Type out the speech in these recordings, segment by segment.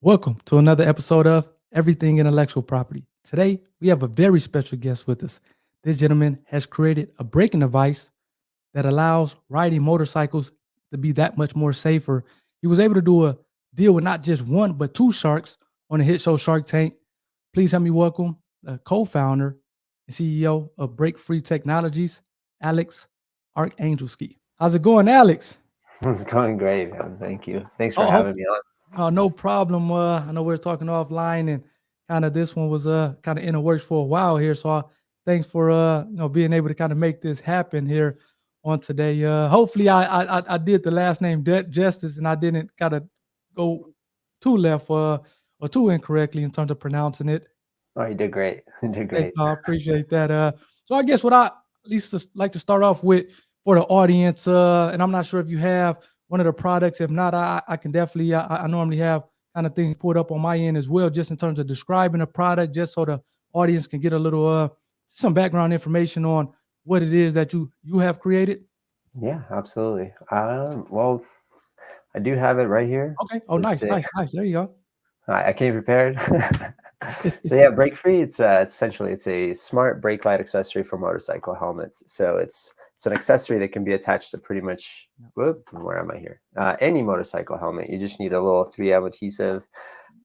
Welcome to another episode of Everything Intellectual Property. Today, we have a very special guest with us. This gentleman has created a braking device that allows riding motorcycles to be that much more safer. He was able to do a deal with not just one, but two sharks on the hit show Shark Tank. Please help me welcome the co-founder and CEO of Break Free Technologies, Alex Arkhangelskiy. How's it going, Alex? It's going great, man. Thank you. Thanks for Oh, having me on. no problem. I know we are talking offline, and kind of this one was kind of in the works for a while here. So thanks for being able to kind of make this happen here on today. Hopefully, I did the last name justice, and I didn't kind of go too left or too incorrectly in terms of pronouncing it. Oh, you did great. You did Thanks, great. I appreciate that. So I guess what I at least just like to start off with for the audience, and I'm not sure if you have one of the products. If not, I can definitely. I normally have kind of things put up on my end as well, just in terms of describing a product, just so the audience can get a little some background information on what it is that you have created. Yeah, absolutely. Well, I do have it right here. Okay. Oh, It's nice, a, nice, nice. There you go. I came prepared. So yeah, Brake Free. It's essentially it's a smart brake light accessory for motorcycle helmets. So it's an accessory that can be attached to pretty much. Whoop, where am I here? Any motorcycle helmet. You just need a little 3M adhesive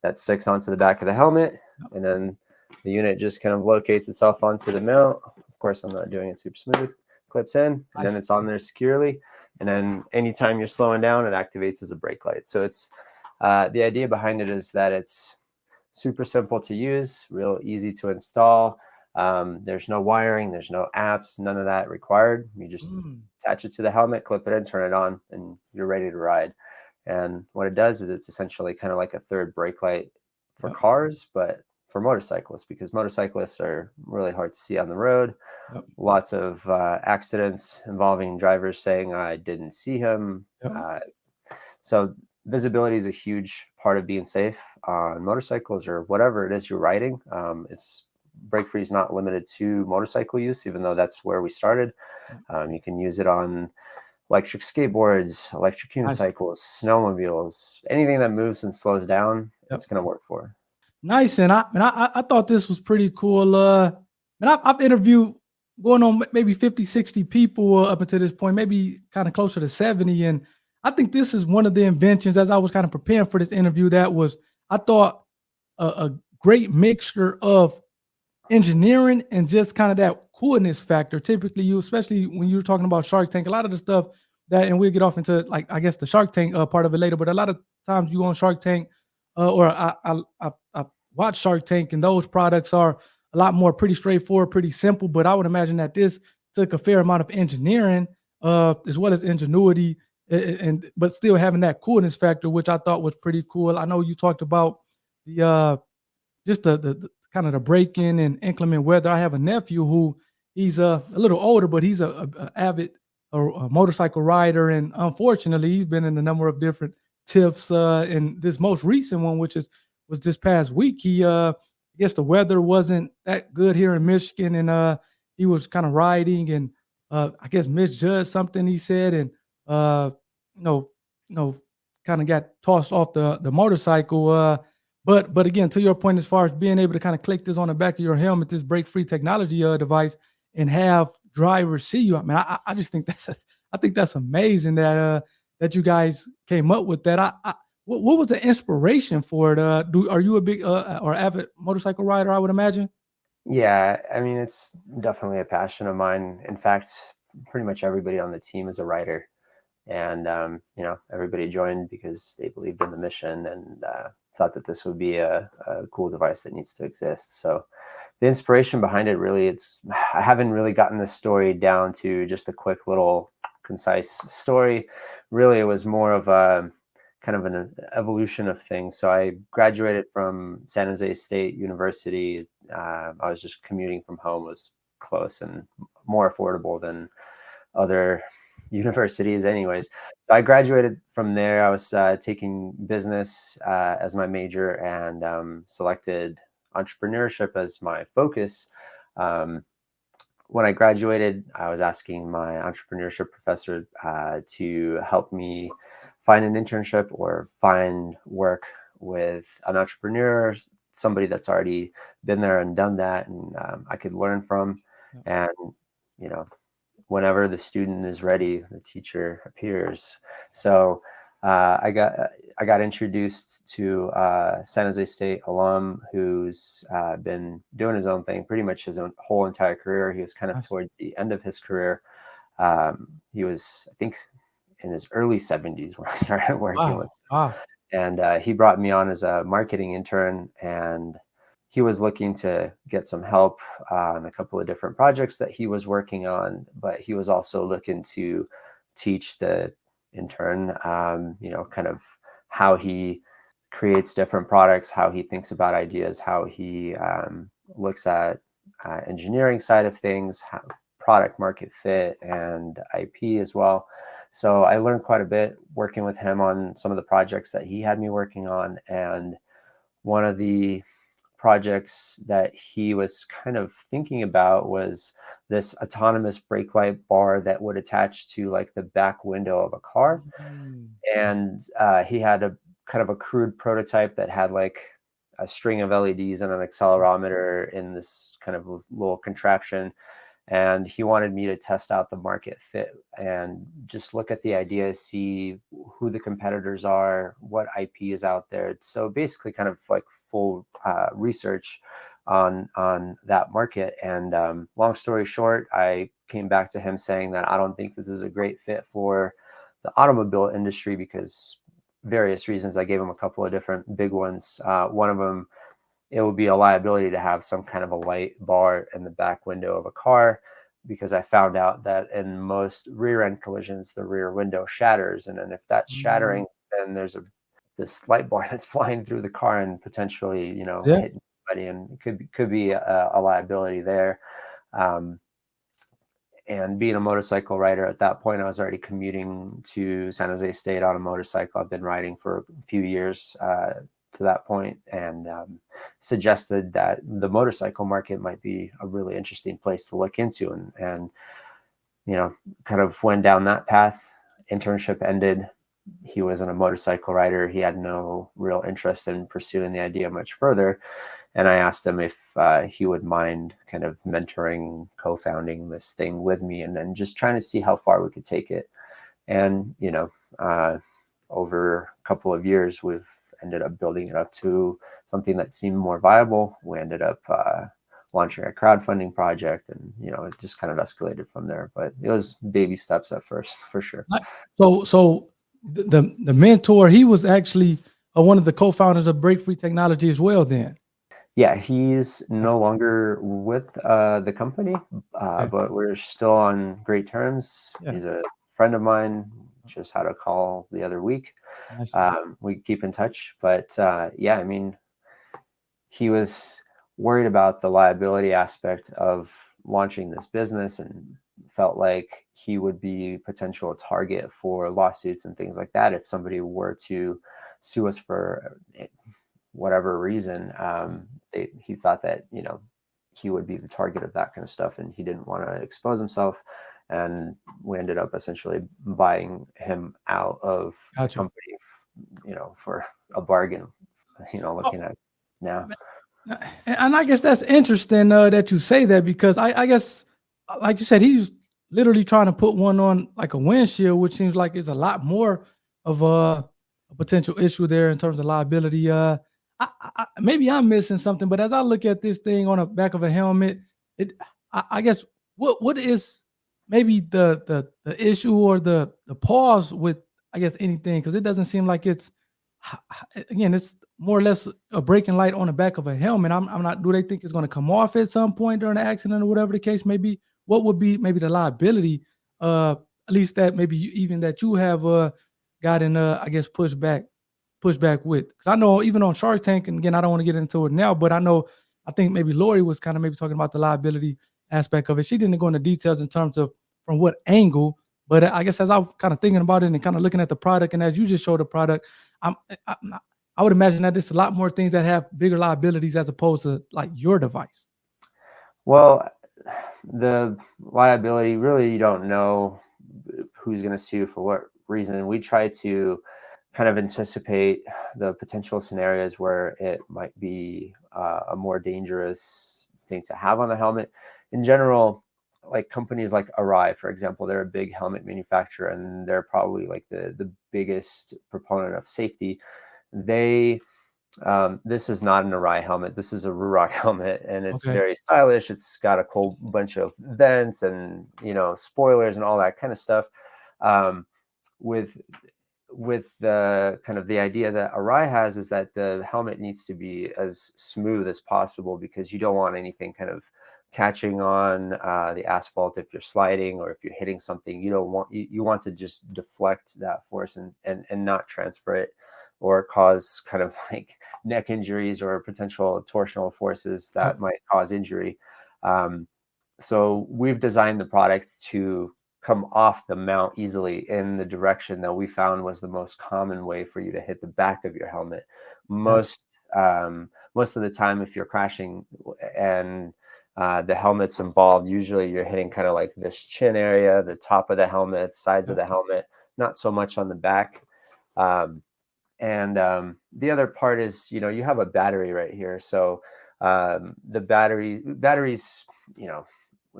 that sticks onto the back of the helmet, and then the unit just kind of locates itself onto the mount. Of course, I'm not doing it super smooth. Clips in, and then Nice. it's on there securely. And then anytime you're slowing down, it activates as a brake light. So it's the idea behind it is that it's super simple to use, real easy to install. There's no wiring, there's no apps, none of that required. You just attach it to the helmet, clip it in, turn it on, and you're ready to ride. And what it does is it's essentially kind of like a third brake light for Yep. cars, but for motorcyclists, because motorcyclists are really hard to see on the road. Yep. Lots of accidents involving drivers saying, I didn't see him. Yep. So visibility is a huge part of being safe on motorcycles or whatever it is you're riding. It's brake free is not limited to motorcycle use, even though that's where we started. You can use it on electric skateboards, electric Nice. unicycles, snowmobiles, anything that moves and slows down. Yep. It's going to work for. Nice, and I thought this was pretty cool. And I've interviewed going on maybe 50, 60 people up until this point, maybe kind of closer to 70. And I think this is one of the inventions, as I was kind of preparing for this interview, that was, I thought, a great mixture of engineering and just kind of that coolness factor. Typically, especially when you're talking about Shark Tank, a lot of the stuff that, and we'll get off into like, I guess the Shark Tank part of it later, but a lot of times you go on Shark Tank or I watch Shark Tank, and those products are a lot more pretty straightforward, pretty simple. But I would imagine that this took a fair amount of engineering as well as ingenuity, but still having that coolness factor, which I thought was pretty cool. I know you talked about the just the kind of the break-in and inclement weather. I have a nephew who he's a little older, but he's a avid a motorcycle rider, and unfortunately, he's been in a number of different tiffs. And this most recent one, which was this past week, he I guess the weather wasn't that good here in Michigan, and he was kind of riding, and I guess misjudged something he said, and you know, kind of got tossed off the motorcycle. But again, to your point, as far as being able to kind of click this on the back of your helmet, this break-free technology device, and have drivers see you. I mean, I just think I think that's amazing that that you guys came up with that. What was the inspiration for it? Are you a big or avid motorcycle rider? I would imagine. Yeah, I mean, it's definitely a passion of mine. In fact, pretty much everybody on the team is a rider. And, everybody joined because they believed in the mission and thought that this would be a cool device that needs to exist. So the inspiration behind it really, I haven't really gotten this story down to just a quick little concise story. Really, it was more of a kind of an evolution of things. So I graduated from San Jose State University. I was just commuting from home, was close and more affordable than other universities anyways. So I graduated from there. I was taking business as my major and selected entrepreneurship as my focus. When I graduated, I was asking my entrepreneurship professor to help me find an internship or find work with an entrepreneur, somebody that's already been there and done that, and I could learn from. And you know, whenever the student is ready, the teacher appears. So I got introduced to San Jose State alum who's been doing his own thing pretty much his own whole entire career. He was kind of Nice. towards the end of his career. He was, I think, in his early 70s when I started working with him. Wow. And he brought me on as a marketing intern, and he was looking to get some help on a couple of different projects that he was working on, but he was also looking to teach the intern, kind of how he creates different products, how he thinks about ideas, how he looks at engineering side of things, how, product market fit, and IP as well. So I learned quite a bit working with him on some of the projects that he had me working on. And one of the projects that he was kind of thinking about was this autonomous brake light bar that would attach to like the back window of a car. And he had a kind of a crude prototype that had like a string of LEDs and an accelerometer in this kind of little contraption. And he wanted me to test out the market fit and just look at the idea, see who the competitors are, what IP is out there. So basically kind of like full research on that market. And long story short, I came back to him saying that I don't think this is a great fit for the automobile industry because various reasons. I gave him a couple of different big ones. One of them, it would be a liability to have some kind of a light bar in the back window of a car, because I found out that in most rear end collisions, the rear window shatters. And then if that's shattering, then there's this light bar that's flying through the car and potentially, Yeah. hitting somebody, and it could be a liability there. And being a motorcycle rider at that point, I was already commuting to San Jose State on a motorcycle. I've been riding for a few years to that point, and suggested that the motorcycle market might be a really interesting place to look into, and kind of went down that path. Internship ended. He wasn't a motorcycle rider. He had no real interest in pursuing the idea much further. And I asked him if he would mind kind of mentoring, co-founding this thing with me, and then just trying to see how far we could take it. And, over a couple of years, we've ended up building it up to something that seemed more viable. We ended up launching a crowdfunding project, and, it just kind of escalated from there. But it was baby steps at first, for sure. So the mentor, he was actually one of the co-founders of Break Free Technology as well then. Yeah, he's no longer with the company, but we're still on great terms. Yeah. He's a friend of mine. Just had a call the other week. Nice. We keep in touch, but yeah, I mean, he was worried about the liability aspect of launching this business and felt like he would be potential target for lawsuits and things like that if somebody were to sue us for whatever reason. He thought that he would be the target of that kind of stuff, and he didn't want to expose himself. And we ended up essentially buying him out of the company, for a bargain. Looking at now. And I guess that's interesting that you say that, because I guess, like you said, he's literally trying to put one on like a windshield, which seems like it's a lot more of a potential issue there in terms of liability. Maybe I'm missing something, but as I look at this thing on the back of a helmet, I guess what is maybe the issue or the pause with, I guess, anything, because it doesn't seem like it's, again, it's more or less a braking light on the back of a helmet. I'm not. Do they think it's going to come off at some point during the accident or whatever the case may be? What would be maybe the liability? At least that maybe even that you have gotten I guess pushed back with, because I know even on Shark Tank, and again, I don't want to get into it now, but I think maybe Lori was kind of maybe talking about the liability aspect of it. She didn't go into details in terms of from what angle, but I guess as I was kind of thinking about it and kind of looking at the product, and as you just showed the product, I would imagine that there's a lot more things that have bigger liabilities as opposed to like your device. Well, the liability, really, you don't know who's going to sue for what reason. We try to kind of anticipate the potential scenarios where it might be a more dangerous thing to have on the helmet. In general, like companies like Arai, for example, they're a big helmet manufacturer, and they're probably like the biggest proponent of safety. They this is not an Arai helmet. This is a Ruroc helmet, and it's Okay. very stylish. It's got a whole bunch of vents and spoilers and all that kind of stuff. Um, with the kind of the idea that Arai has is that the helmet needs to be as smooth as possible, because you don't want anything kind of catching on the asphalt if you're sliding or if you're hitting something. You don't want you want to just deflect that force and not transfer it or cause kind of like neck injuries or potential torsional forces Yep. that might cause injury. Um, so we've designed the product to come off the mount easily in the direction that we found was the most common way for you to hit the back of your helmet. Gotcha. Most of the time, if you're crashing and the helmet's involved, usually you're hitting kind of like this chin area, the top of the helmet, sides of Yep. the helmet, not so much on the back. And the other part is, you have a battery right here. So the batteries,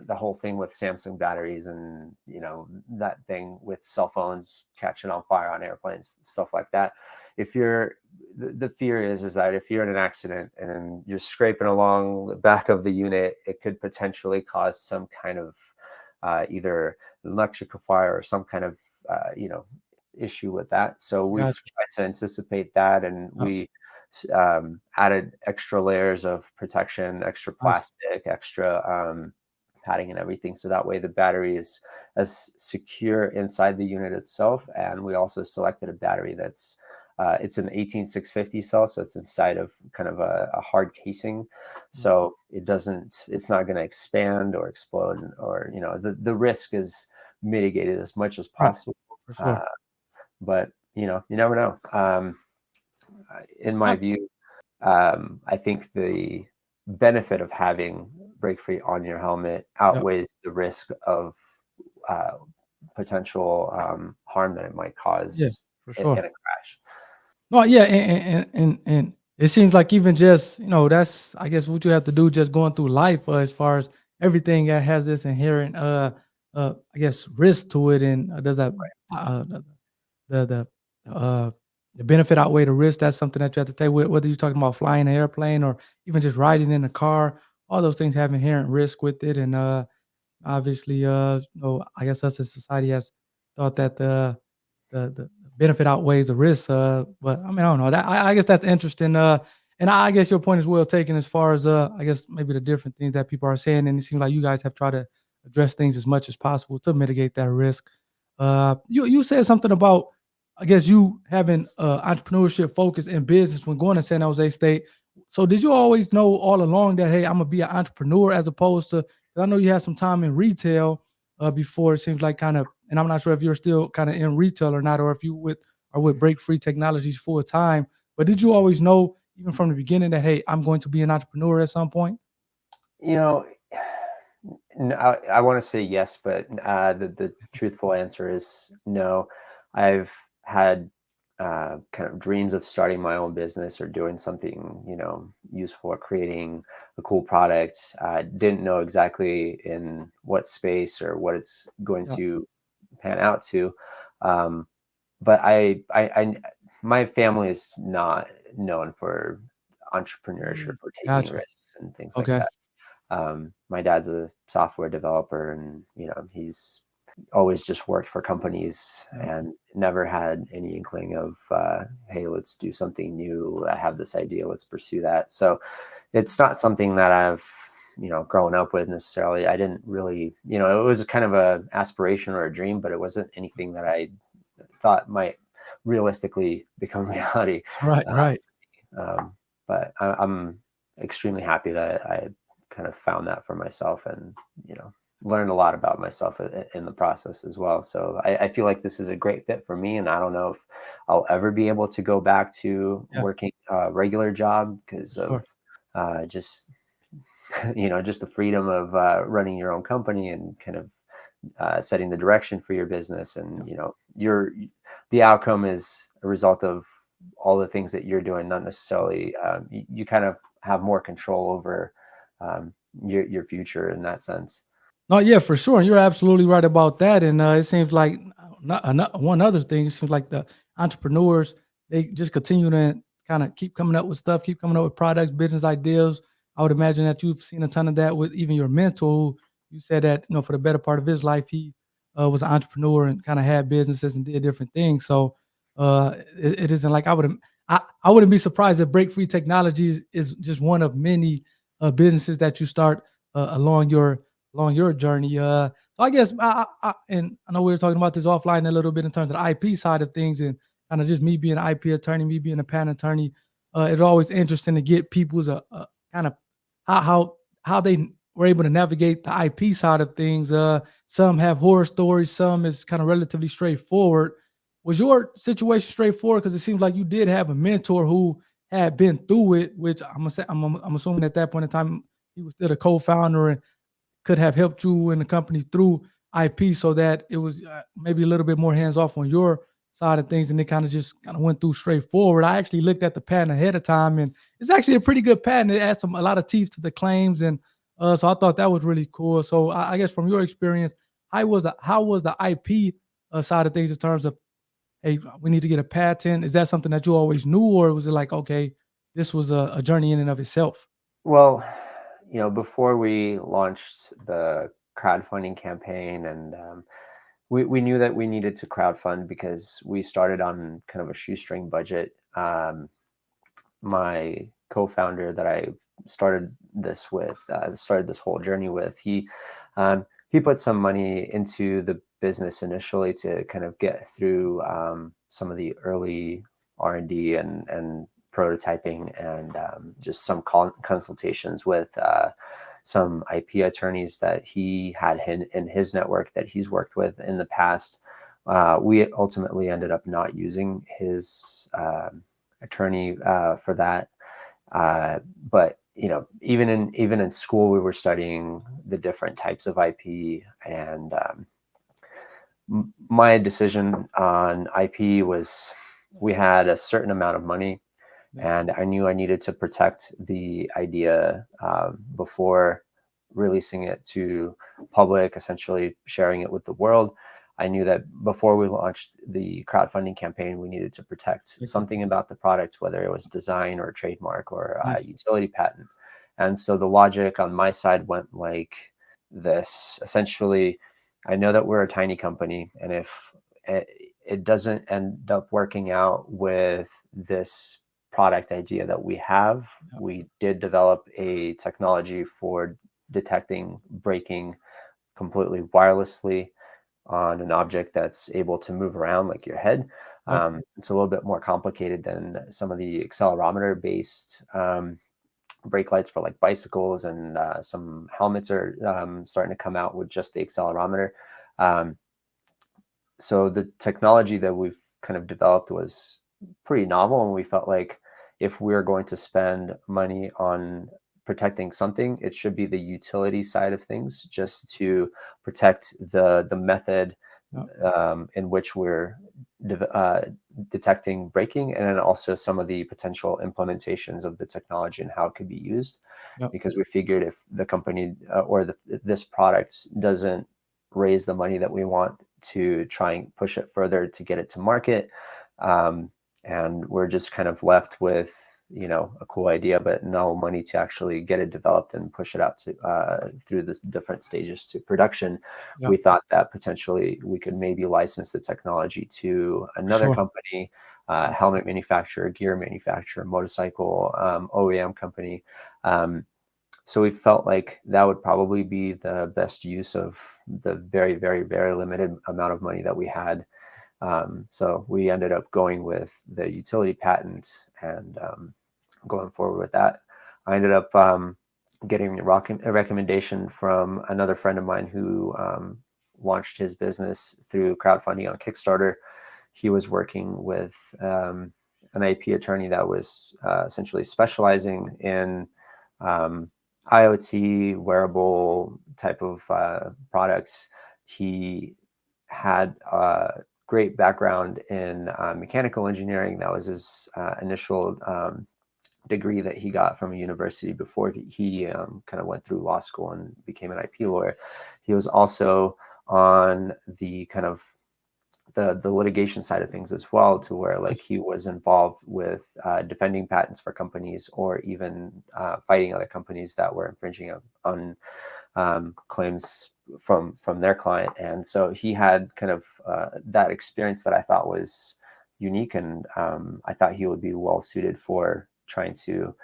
the whole thing with Samsung batteries and, that thing with cell phones catching on fire on airplanes, stuff like that. If you're, the fear is that if you're in an accident and you're scraping along the back of the unit, it could potentially cause some kind of either electrical fire or some kind of, issue with that. So we've Gotcha. tried to anticipate that, and Yep. we added extra layers of protection, extra Nice. plastic, extra padding and everything. So that way the battery is as secure inside the unit itself. And we also selected a battery that's it's an 18650 cell, so it's inside of kind of a hard casing, so it's not going to expand or explode, or the risk is mitigated as much as Right. possible. For sure. Uh, but you never know. In my Yep. view, I think the benefit of having break free on your helmet Yep. outweighs the risk of uh, potential harm that it might Yeah. cause For in sure. a crash. No, yeah, and it seems like even just that's I guess what you have to do just going through life as far as everything that has this inherent I guess risk to it, and does that uh the the uh the benefit outweigh the risk? That's something that you have to take with, whether you're talking about flying an airplane or even just riding in a car. All those things have inherent risk with it, and obviously, I guess us as society has thought that the benefit outweighs the risk. But I mean, I don't know. That I guess that's interesting. And I guess your point is well taken as far as I guess maybe the different things that people are saying, and it seems like you guys have tried to address things as much as possible to mitigate that risk. You said something about I guess you having entrepreneurship focus in business when going to San Jose State. So did you always know all along that hey, I'm gonna be an entrepreneur as opposed to? 'Cause I know you had some time in retail before. It seems like kind of, and I'm not sure if you're still kind of in retail or not, or if you are with Break Free Technologies full time. But did you always know, even from the beginning, that hey, I'm going to be an entrepreneur at some point? You know, no, I want to say yes, but the truthful answer is no. I've had kind of dreams of starting my own business or doing something, useful or creating a cool product. I didn't know exactly in what space or what it's going Yeah. to pan out to. Um, but my family is not known for entrepreneurship Mm, or taking gotcha. risks and things like Okay. that. My dad's a software developer, and he's always just worked for companies Yeah. and never had any inkling of hey, let's do something new. I have this idea, let's pursue that. So it's not something that I've grown up with necessarily. I didn't really, it was a kind of a aspiration or a dream, but it wasn't anything that I thought might realistically become reality. Right. Right. Um, but I'm extremely happy that I kind of found that for myself, and learned a lot about myself in the process as well. So I feel like this is a great fit for me, and I don't know if I'll ever be able to go back to Yeah. working a regular job because For of sure. just just the freedom of running your own company and kind of setting the direction for your business, Yeah. and the outcome is a result of all the things that you're doing, not necessarily you kind of have more control over your future in that sense. No, yeah, for sure. And you're absolutely right about that. And it seems like one other thing, it seems like the entrepreneurs, they just continue to kind of keep coming up with stuff, keep coming up with products, business ideas. I would imagine that you've seen a ton of that with even your mentor, who you said that, for the better part of his life, he was an entrepreneur and kind of had businesses and did different things. So it isn't like I wouldn't be surprised if Break Free Technologies is just one of many businesses that you start along your journey. So I guess and I know we were talking about this offline a little bit in terms of the IP side of things, and kind of just me being an IP attorney, me being a patent attorney. It's always interesting to get people's kind of how they were able to navigate the IP side of things. Some have horror stories, some is kind of relatively straightforward. Was your situation straightforward? Because it seems like you did have a mentor who had been through it, which I'm assuming at that point in time he was still a co-founder and could have helped you in the company through IP, so that it was maybe a little bit more hands off on your side of things, and it kind of went through straightforward. I actually looked at the patent ahead of time, and it's actually a pretty good patent. It adds a lot of teeth to the claims, and so I thought that was really cool. So I guess from your experience, how was the IP side of things in terms of, hey, we need to get a patent? Is that something that you always knew, or was it like, okay, this was a journey in and of itself? Well, before we launched the crowdfunding campaign, and we knew that we needed to crowdfund because we started on kind of a shoestring budget. My co-founder that I started this whole journey with, he put some money into the business initially to kind of get through some of the early R&D and prototyping, and just some consultations with some IP attorneys that he had in his network that he's worked with in the past. We ultimately ended up not using his attorney for that. But even in school, we were studying the different types of IP, and my decision on IP was, we had a certain amount of money, and I knew I needed to protect the idea before releasing it to public, essentially sharing it with the world. I knew that before we launched the crowdfunding campaign, we needed to protect something about the product, whether it was design or trademark or a utility patent. And so the logic on my side went like this. Essentially, I know that we're a tiny company, and if it doesn't end up working out with this product idea that we have, we did develop a technology for detecting braking completely wirelessly on an object that's able to move around like your head. It's a little bit more complicated than some of the accelerometer based brake lights for like bicycles, and some helmets are starting to come out with just the accelerometer. So the technology that we've kind of developed was pretty novel, and we felt like if we're going to spend money on protecting something, it should be the utility side of things, just to protect the method in which we're detecting braking, and then also some of the potential implementations of the technology and how it could be used. Because we figured if the company this product doesn't raise the money that we want to try and push it further to get it to market, and we're just kind of left with a cool idea but no money to actually get it developed and push it out to through the different stages to production, we thought that potentially we could maybe license the technology to another company, helmet manufacturer, gear manufacturer, motorcycle OEM company. So we felt like that would probably be the best use of the very, very, very limited amount of money that we had. So we ended up going with the utility patent and going forward with that. I ended up getting a recommendation from another friend of mine who launched his business through crowdfunding on Kickstarter. He was working with an IP attorney that was essentially specializing in IoT wearable type of products. He had great background in mechanical engineering. That was his initial degree that he got from a university before he kind of went through law school and became an IP lawyer. He was also on the kind of the litigation side of things as well, to where like he was involved with defending patents for companies, or even fighting other companies that were infringing on claims from their client. And so he had kind of that experience that I thought was unique, and I thought he would be well suited for trying to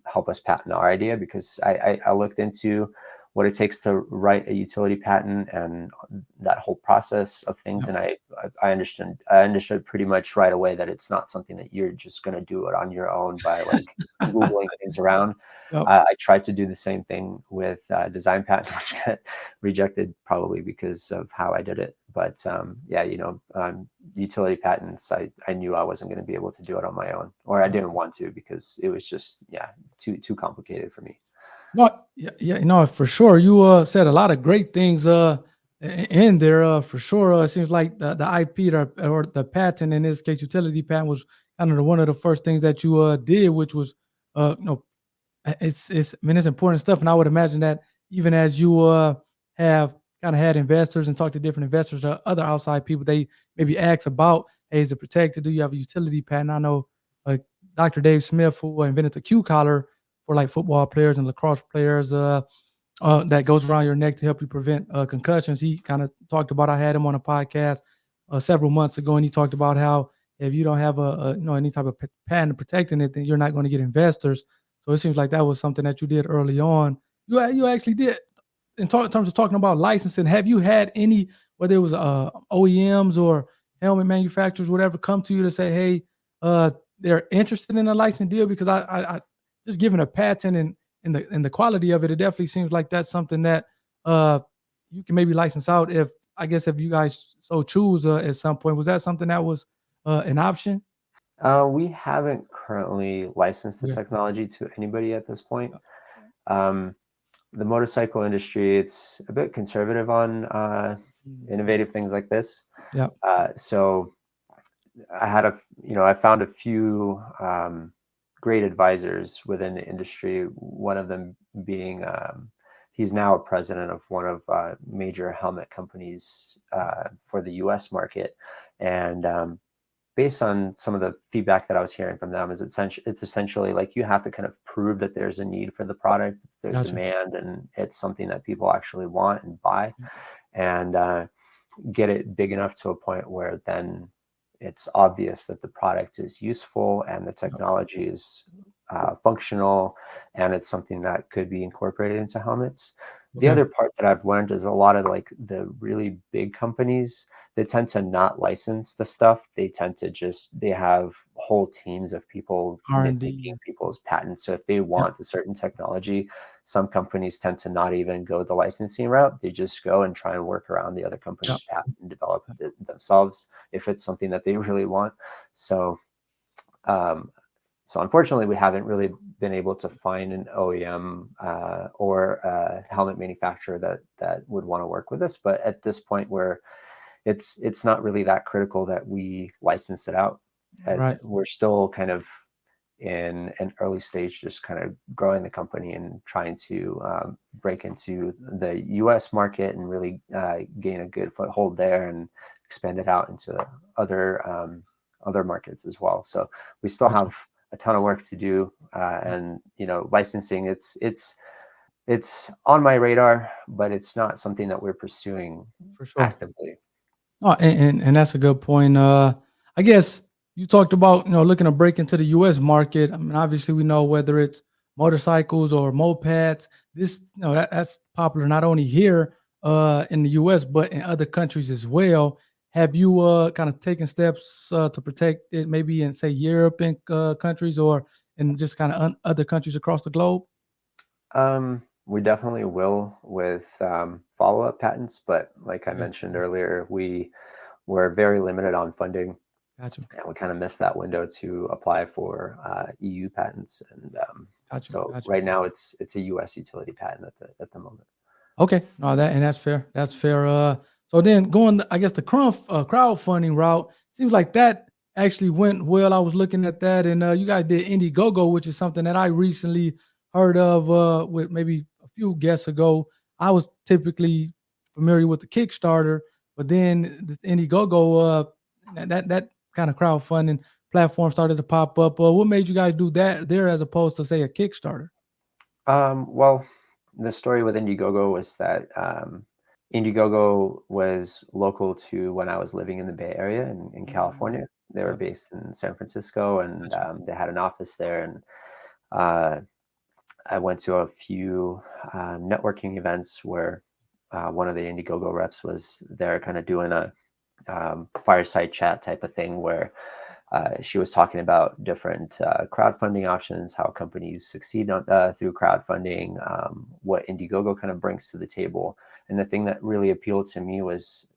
help us patent our idea, because I looked into what it takes to write a utility patent and that whole process of things. And I understood pretty much right away that it's not something that you're just going to do it on your own by like Googling things around. Yep. I tried to do the same thing with design patent, which got rejected probably because of how I did it. But utility patents, I knew I wasn't going to be able to do it on my own, or I didn't want to, because it was just too complicated for me. No, yeah, for sure. You said a lot of great things in there for sure. It seems like the IP or the patent, in this case, utility patent, was kind of one of the first things that you did, which was it's important stuff. And I would imagine that even as you have kind of had investors and talked to different investors or other outside people, they maybe ask about, hey, is it protected? Do you have a utility patent? I know Dr. Dave Smith, who invented the Q collar for like football players and lacrosse players, that goes around your neck to help you prevent concussions. He kind of talked about, I had him on a podcast several months ago, and he talked about how if you don't have any type of patent protecting it, then you're not going to get investors. So it seems like that was something that you did early on. You actually did. In terms of talking about licensing, have you had any, whether it was OEMs or helmet manufacturers, whatever, come to you to say, hey, they're interested in a license deal? Because I just given a patent and in the quality of it, it definitely seems like that's something that you can maybe license out if you guys so choose at some point. Was that something that was an option? We haven't currently licensed the technology to anybody at this point. The motorcycle industry, it's a bit conservative on innovative things like this. Yeah. So I found a few great advisors within the industry. One of them being, he's now a president of one of major helmet companies for the U.S. market. And based on some of the feedback that I was hearing from them, it's essentially like you have to kind of prove that there's a need for the product, there's demand, and it's something that people actually want and buy, and get it big enough to a point where then it's obvious that the product is useful and the technology is functional, and it's something that could be incorporated into helmets. The other part that I've learned is a lot of like the really big companies, they tend to not license the stuff. They tend to they have whole teams of people nitpicking people's patents. So if they want a certain technology, some companies tend to not even go the licensing route. They just go and try and work around the other company's patent and develop it themselves if it's something that they really want. So unfortunately, we haven't really been able to find an OEM or a helmet manufacturer that would want to work with us. But at this point, where it's not really that critical that we license it out. We're still kind of in an early stage, just kind of growing the company and trying to break into the U.S. market and really gain a good foothold there and expand it out into other markets as well. So we still have a ton of work to do, and licensing, it's on my radar, but it's not something that we're pursuing actively. Oh, and that's a good point. I guess you talked about looking to break into the U.S. market. I mean, obviously we know whether it's motorcycles or mopeds, this that's popular not only here in the U.S. but in other countries as well. Have you kind of taken steps to protect it, maybe in say European countries or in just kind of other countries across the globe? We definitely will with follow-up patents, but like I mentioned earlier, we were very limited on funding. Gotcha. And we kind of missed that window to apply for EU patents, and right now it's a U.S. utility patent at the moment. Okay, no, that's fair. That's fair. So then going, I guess, the crowdfunding route seems like that actually went well. I was looking at that, and you guys did Indiegogo, which is something that I recently heard of with maybe a few guests ago. I was typically familiar with the Kickstarter, but then the Indiegogo, that kind of crowdfunding platform started to pop up. What made you guys do that there as opposed to say a Kickstarter? Well, the story with Indiegogo was that Indiegogo was local to when I was living in the Bay Area in California. They were Yep. based in San Francisco, and Gotcha. they had an office there. And uh, I went to a few networking events where one of the Indiegogo reps was there, kind of doing a fireside chat type of thing where she was talking about different crowdfunding options, how companies succeed through crowdfunding, what Indiegogo kind of brings to the table. And the thing that really appealed to me was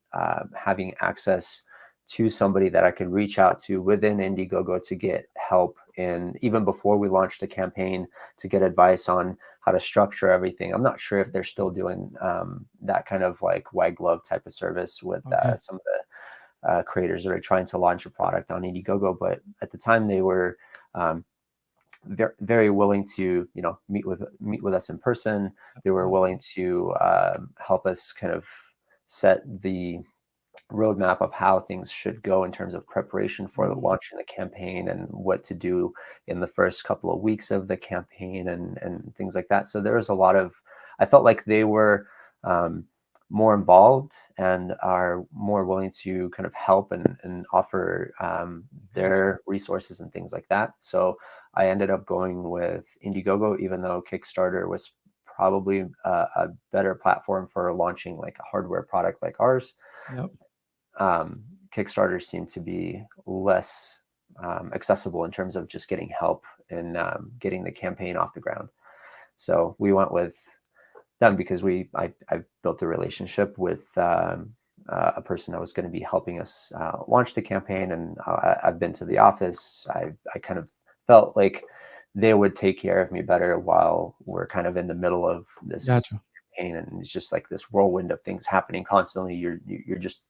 having access to somebody that I could reach out to within Indiegogo to get help in, even before we launched the campaign, to get advice on how to structure everything. I'm not sure if they're still doing that kind of like white glove type of service with Okay. some of the creators that are trying to launch a product on Indiegogo. But at the time, they were very, very willing to, meet with us in person. They were willing to help us kind of set the roadmap of how things should go in terms of preparation for launching the campaign and what to do in the first couple of weeks of the campaign and things like that. So there was a lot of, I felt like they were more involved and are more willing to kind of help and offer their resources and things like that. So I ended up going with Indiegogo, even though Kickstarter was probably a better platform for launching like a hardware product like ours. Yep. Kickstarter seemed to be less accessible in terms of just getting help and getting the campaign off the ground. So we went with them because I built a relationship with a person that was going to be helping us launch the campaign, and I've been to the office. I kind of felt like they would take care of me better while we're kind of in the middle of this Gotcha. campaign, and it's just like this whirlwind of things happening constantly. You're just,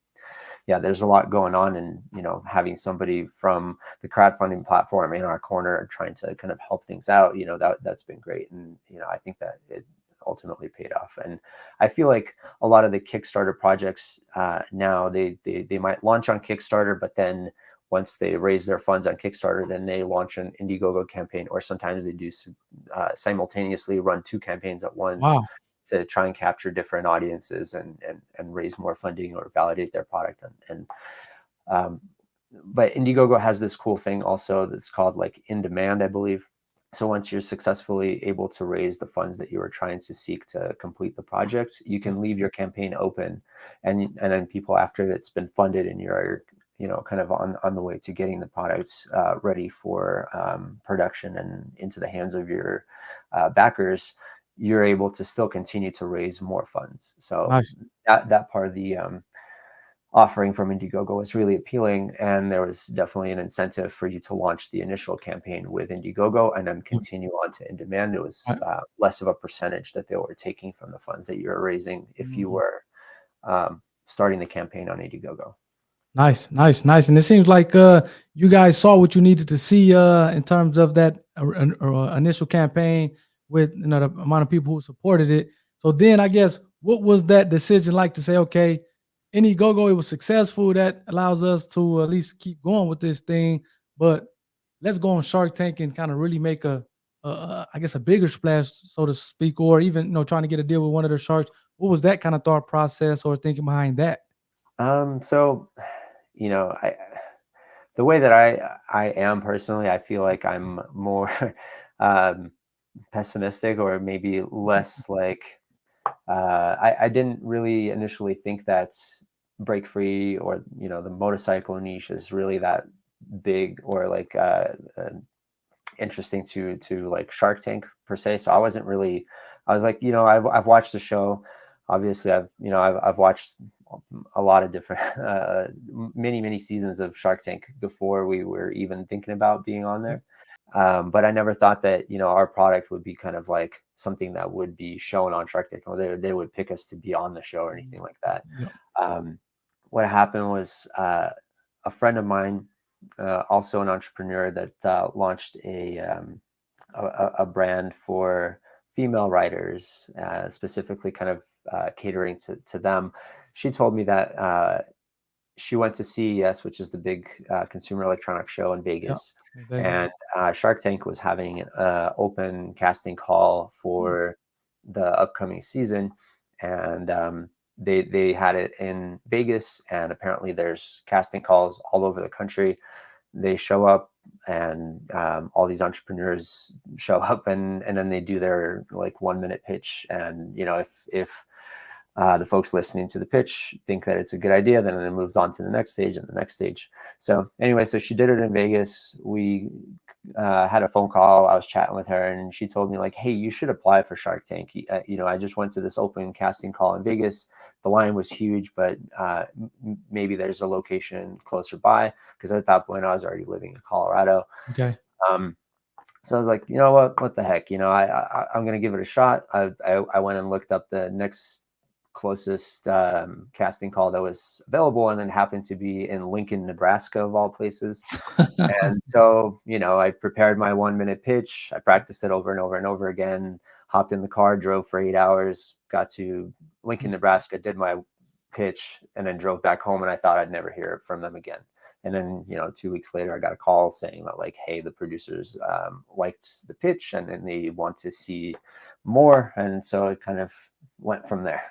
yeah, there's a lot going on, and having somebody from the crowdfunding platform in our corner trying to kind of help things out, that's been great. And I think that it ultimately paid off. And I feel like a lot of the Kickstarter projects now, they might launch on Kickstarter, but then once they raise their funds on Kickstarter, then they launch an Indiegogo campaign, or sometimes they do simultaneously run two campaigns at once Wow. to try and capture different audiences and raise more funding or validate their product. Um, but Indiegogo has this cool thing also that's called like in demand, I believe. So once you're successfully able to raise the funds that you were trying to seek to complete the project, you can leave your campaign open, and then people, after it's been funded and you're kind of on the way to getting the products ready for production and into the hands of your backers, you're able to still continue to raise more funds. So Nice. that part of the offering from Indiegogo was really appealing, and there was definitely an incentive for you to launch the initial campaign with Indiegogo and then Yep. continue on to in demand. It was Right. less of a percentage that they were taking from the funds that you were raising if you Mhm. were starting the campaign on Indiegogo. Nice, nice, nice. And it seems like you guys saw what you needed to see in terms of that initial campaign with the amount of people who supported it. So then, I guess, what was that decision like to say, okay, Indiegogo, it was successful. That allows us to at least keep going with this thing, but let's go on Shark Tank and kind of really make I guess, a bigger splash, so to speak, or even trying to get a deal with one of the sharks. What was that kind of thought process or thinking behind that? So, I the way that I am personally, I feel like I'm more um, pessimistic, or maybe less like I didn't really initially think that break free, or the motorcycle niche is really that big, or like interesting to like Shark Tank per se. So I wasn't really. I was like, I've watched the show. Obviously, I've watched a lot of different many seasons of Shark Tank before we were even thinking about being on there. But I never thought that, our product would be kind of like something that would be shown on Shark Tank, or they would pick us to be on the show or anything like that. Yeah. What happened was a friend of mine, also an entrepreneur, that launched a brand for female writers, specifically kind of catering to them. She told me that she went to CES, which is the big consumer electronics show in Yeah. Vegas, In Vegas. and Shark Tank was having an open casting call for the upcoming season, and they had it in Vegas, and apparently there's casting calls all over the country. They show up, and all these entrepreneurs show up, and then they do their like 1 minute pitch, and if the folks listening to the pitch think that it's a good idea, then it moves on to the next stage and the next stage. So anyway, so she did it in Vegas. We had a phone call. I was chatting with her, and she told me like, "Hey, you should apply for Shark Tank. I just went to this open casting call in Vegas. The line was huge, but maybe there's a location closer by." Because at that point, I was already living in Colorado. Okay. So I was like, what the heck? I'm gonna give it a shot. I went and looked up the next closest casting call that was available, and then happened to be in Lincoln, Nebraska, of all places. And so, I prepared my 1 minute pitch. I practiced it over and over and over again, hopped in the car, drove for 8 hours, got to Lincoln, Nebraska, did my pitch, and then drove back home. And I thought I'd never hear from them again. And then, 2 weeks later, I got a call saying that like, hey, the producers liked the pitch, and then they want to see more. And so it kind of went from there.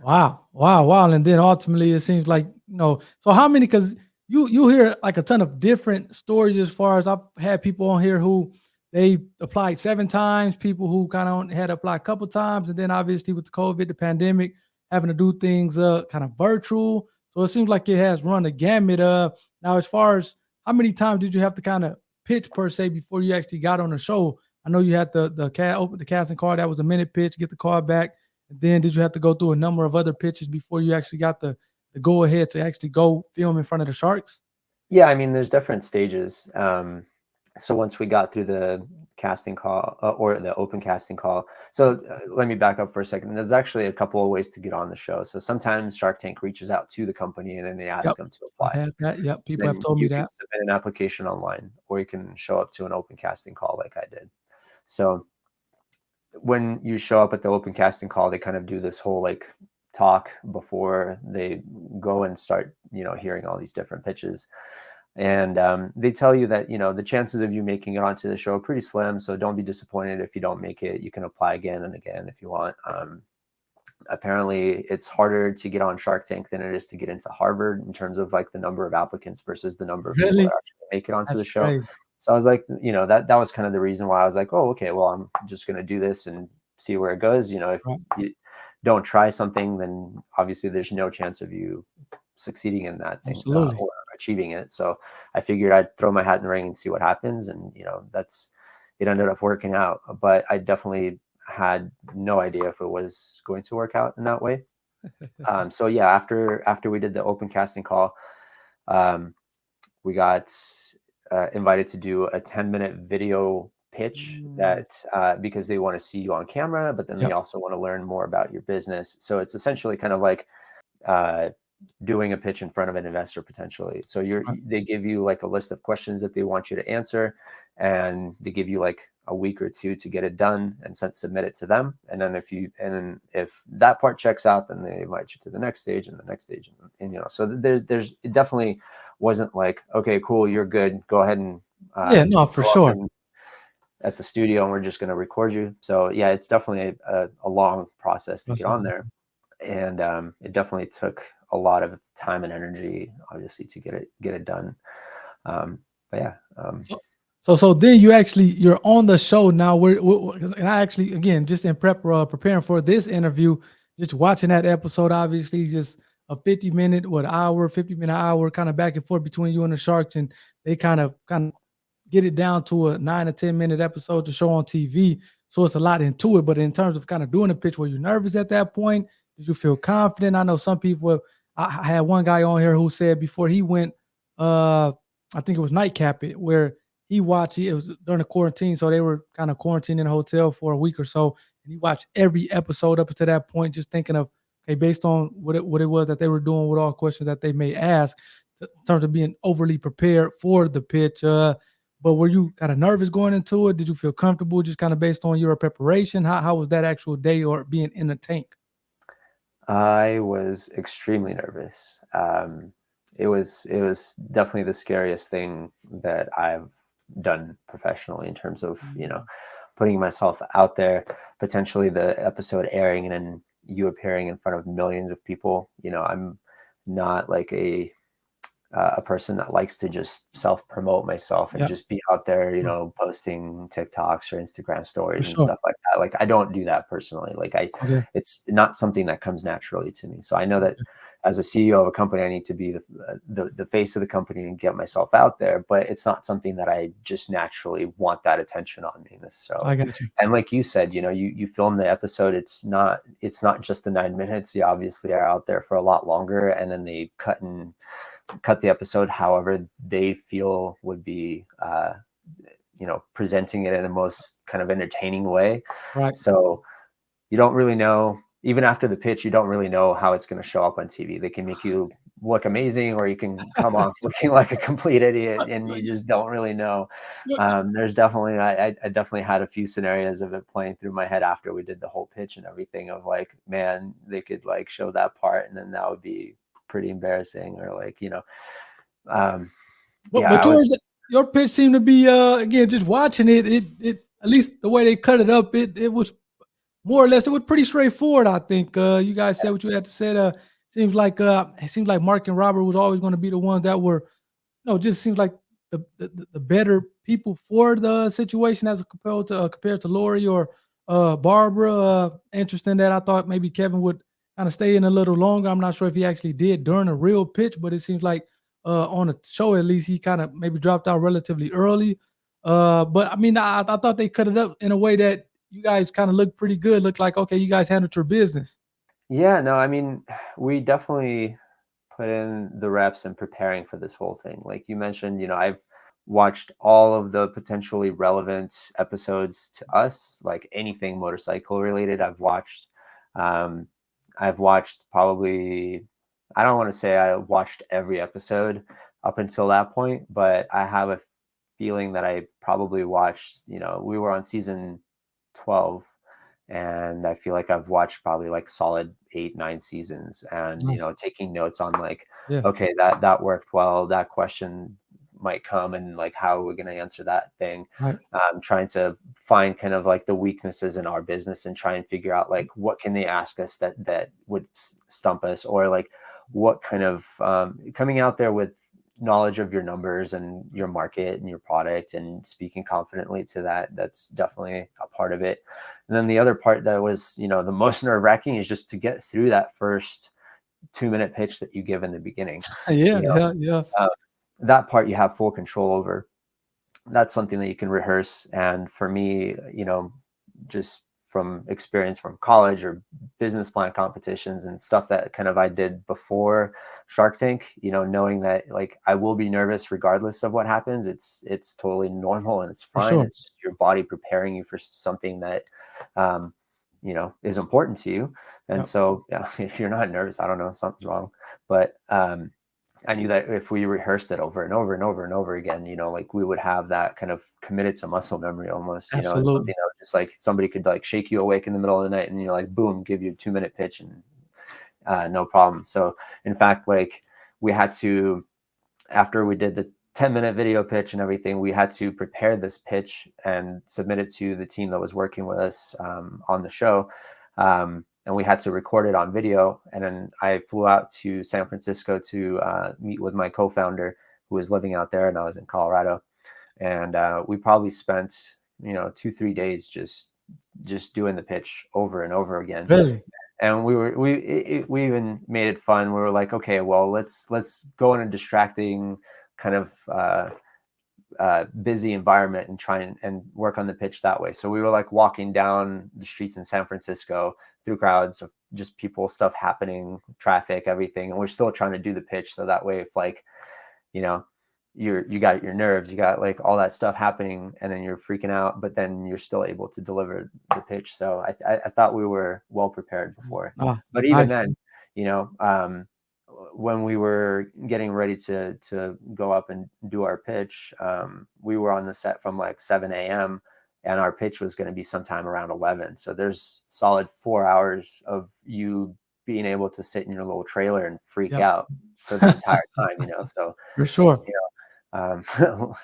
Wow. And then ultimately it seems like, so how many, because you hear like a ton of different stories. As far as I've had people on here who they applied 7 times, people who kind of had to apply a couple times, and then obviously with the COVID, the pandemic, having to do things kind of virtual. So it seems like it has run a gamut. Now, as far as how many times did you have to kind of pitch per se before you actually got on the show? I know you had open the casting call. That was a minute pitch, get the call back. And then did you have to go through a number of other pitches before you actually got the go ahead to actually go film in front of the Sharks? Yeah, I mean, there's different stages. So once we got through the casting call or the open casting call, so let me back up for a second. There's actually a couple of ways to get on the show. So sometimes Shark Tank reaches out to the company, and then they ask them to apply. I've had that. Yep, people Then have told me you that. can submit an application online, or you can show up to an open casting call like I did. So when you show up at the open casting call, they kind of do this whole like talk before they go and start, hearing all these different pitches. And they tell you that, the chances of you making it onto the show are pretty slim. So don't be disappointed if you don't make it. You can apply again and again if you want. Apparently it's harder to get on Shark Tank than it is to get into Harvard in terms of like the number of applicants versus the number of people that actually make it onto the show. Crazy. So I was like, that was kind of the reason why I was like, oh, okay, well, I'm just going to do this and see where it goes. If you don't try something, then obviously there's no chance of you succeeding in that thing or achieving it. So I figured I'd throw my hat in the ring and see what happens. And, it ended up working out. But I definitely had no idea if it was going to work out in that way. So yeah, after we did the open casting call, we got invited to do a 10-minute video pitch that because they want to see you on camera, but then they also want to learn more about your business. So it's essentially kind of like doing a pitch in front of an investor potentially. So they give you like a list of questions that they want you to answer, and they give you like a week or 2 to get it done and submit it to them. And then if that part checks out, then they invite you to the next stage and the next stage. And so there's it definitely wasn't like, okay, cool, you're good, go ahead and for sure at the studio and we're just going to record you. So yeah, it's definitely a long process to get on there. And it definitely took a lot of time and energy, obviously, to get it done. But yeah. So then you're on the show now. And I actually, again, just in preparing for this interview, just watching that episode, obviously, just a 50-minute, 50-minute hour, kind of back and forth between you and the Sharks, and they kind of get it down to a 9 or 10-minute episode to show on TV. So it's a lot into it. But in terms of kind of doing a pitch, were you nervous at that point? Did you feel confident? I know some people. I had one guy on here who said before he went, I think it was Nightcap It, where it was during the quarantine, so they were kind of quarantined in a hotel for a week or so, and he watched every episode up until that point, just thinking of, okay, based on what it was that they were doing with all questions that they may ask, in terms of being overly prepared for the pitch. But were you kind of nervous going into it? Did you feel comfortable just kind of based on your preparation? How was that actual day or being in the tank? I was extremely nervous. It was definitely the scariest thing that I've done professionally in terms of, putting myself out there, potentially the episode airing and then you appearing in front of millions of people. I'm not like a person that likes to just self-promote myself and Yeah, just be out there, sure, posting TikToks or Instagram for stories and sure. stuff like that. Like I don't do that personally. Okay, It's not something that comes naturally to me. So I know that okay, as a CEO of a company, I need to be the face of the company and get myself out there. But it's not something that I just naturally want that attention on me I necessarily. got you. And like you said, you film the episode. It's not just the 9 minutes. You obviously are out there for a lot longer, and then they cut the episode however they feel would be presenting it in the most kind of entertaining way. Right. So you don't really know, even after the pitch, you don't really know how it's going to show up on TV. They can make you look amazing or you can come off looking like a complete idiot, and you just don't really know. There's definitely I definitely had a few scenarios of it playing through my head after we did the whole pitch and everything of like, man, they could like show that part and then that would be pretty embarrassing, or like, um, yeah, But I was. your pitch seemed to be again, just watching it at least the way they cut it up, it was more or less, it was pretty straightforward, I think. You guys said what you had to say. It seems like Mark and Robert was always going to be the ones that were, just seems like the better people for the situation as compared to Lori or Barbara. Interesting that I thought maybe Kevin would kind of stay in a little longer. I'm not sure if he actually did during a real pitch, but it seems like on a show at least he kind of maybe dropped out relatively early. But I mean, I thought they cut it up in a way that you guys kind of looked pretty good. Looked like, okay, you guys handled your business. Yeah, no, I mean, we definitely put in the reps and preparing for this whole thing. Like you mentioned, I've watched all of the potentially relevant episodes to us, like anything motorcycle related. Um, I've watched probably, I don't want to say I watched every episode up until that point, but I have a feeling that I probably watched, we were on season 12, and I feel like I've watched probably like solid 8, 9 seasons, and Nice. taking notes on like, Yeah. okay, that worked well, that question might come, and like how are we going to answer that thing. Right. Trying to find kind of like the weaknesses in our business and try and figure out like what can they ask us that would stump us, or like what kind of coming out there with knowledge of your numbers and your market and your product and speaking confidently to that's definitely a part of it. And then the other part that was, the most nerve-wracking is just to get through that first 2-minute pitch that you give in the beginning. Yeah. You know, Yeah. Yeah. that part you have full control over. That's something that you can rehearse. And for me, just from experience from college or business plan competitions and stuff that kind of I did before Shark Tank, knowing that like I will be nervous regardless of what happens. It's totally normal and it's For fine. sure. It's just your body preparing you for something that um, is important to you. And Yeah. so yeah, if you're not nervous, I don't know, something's wrong. But I knew that if we rehearsed it over and over and over and over again, like we would have that kind of committed to muscle memory almost. It's Absolutely. something that would just like somebody could like shake you awake in the middle of the night and you're like, boom, give you a 2-minute pitch and no problem. So in fact, like we had to, after we did the 10-minute video pitch and everything, we had to prepare this pitch and submit it to the team that was working with us on the show. And we had to record it on video. And then I flew out to San Francisco to meet with my co-founder who was living out there, and I was in Colorado. And we probably spent, 2-3 days just doing the pitch over and over again. Really. And we even made it fun. We were like, okay, well, let's go in a distracting kind of busy environment and try and work on the pitch that way. So we were like walking down the streets in San Francisco through crowds of just people, stuff happening, traffic, everything, and we're still trying to do the pitch. So that way, if like, you know, you got your nerves, you got like all that stuff happening, and then you're freaking out, but then you're still able to deliver the pitch. So I thought we were well prepared before, Ah, but even nice. then, you know, when we were getting ready to go up and do our pitch, we were on the set from like 7 a.m. and our pitch was going to be sometime around 11. So there's solid 4 hours of you being able to sit in your little trailer and freak Yep. out for the entire time, you know. So For sure. you know,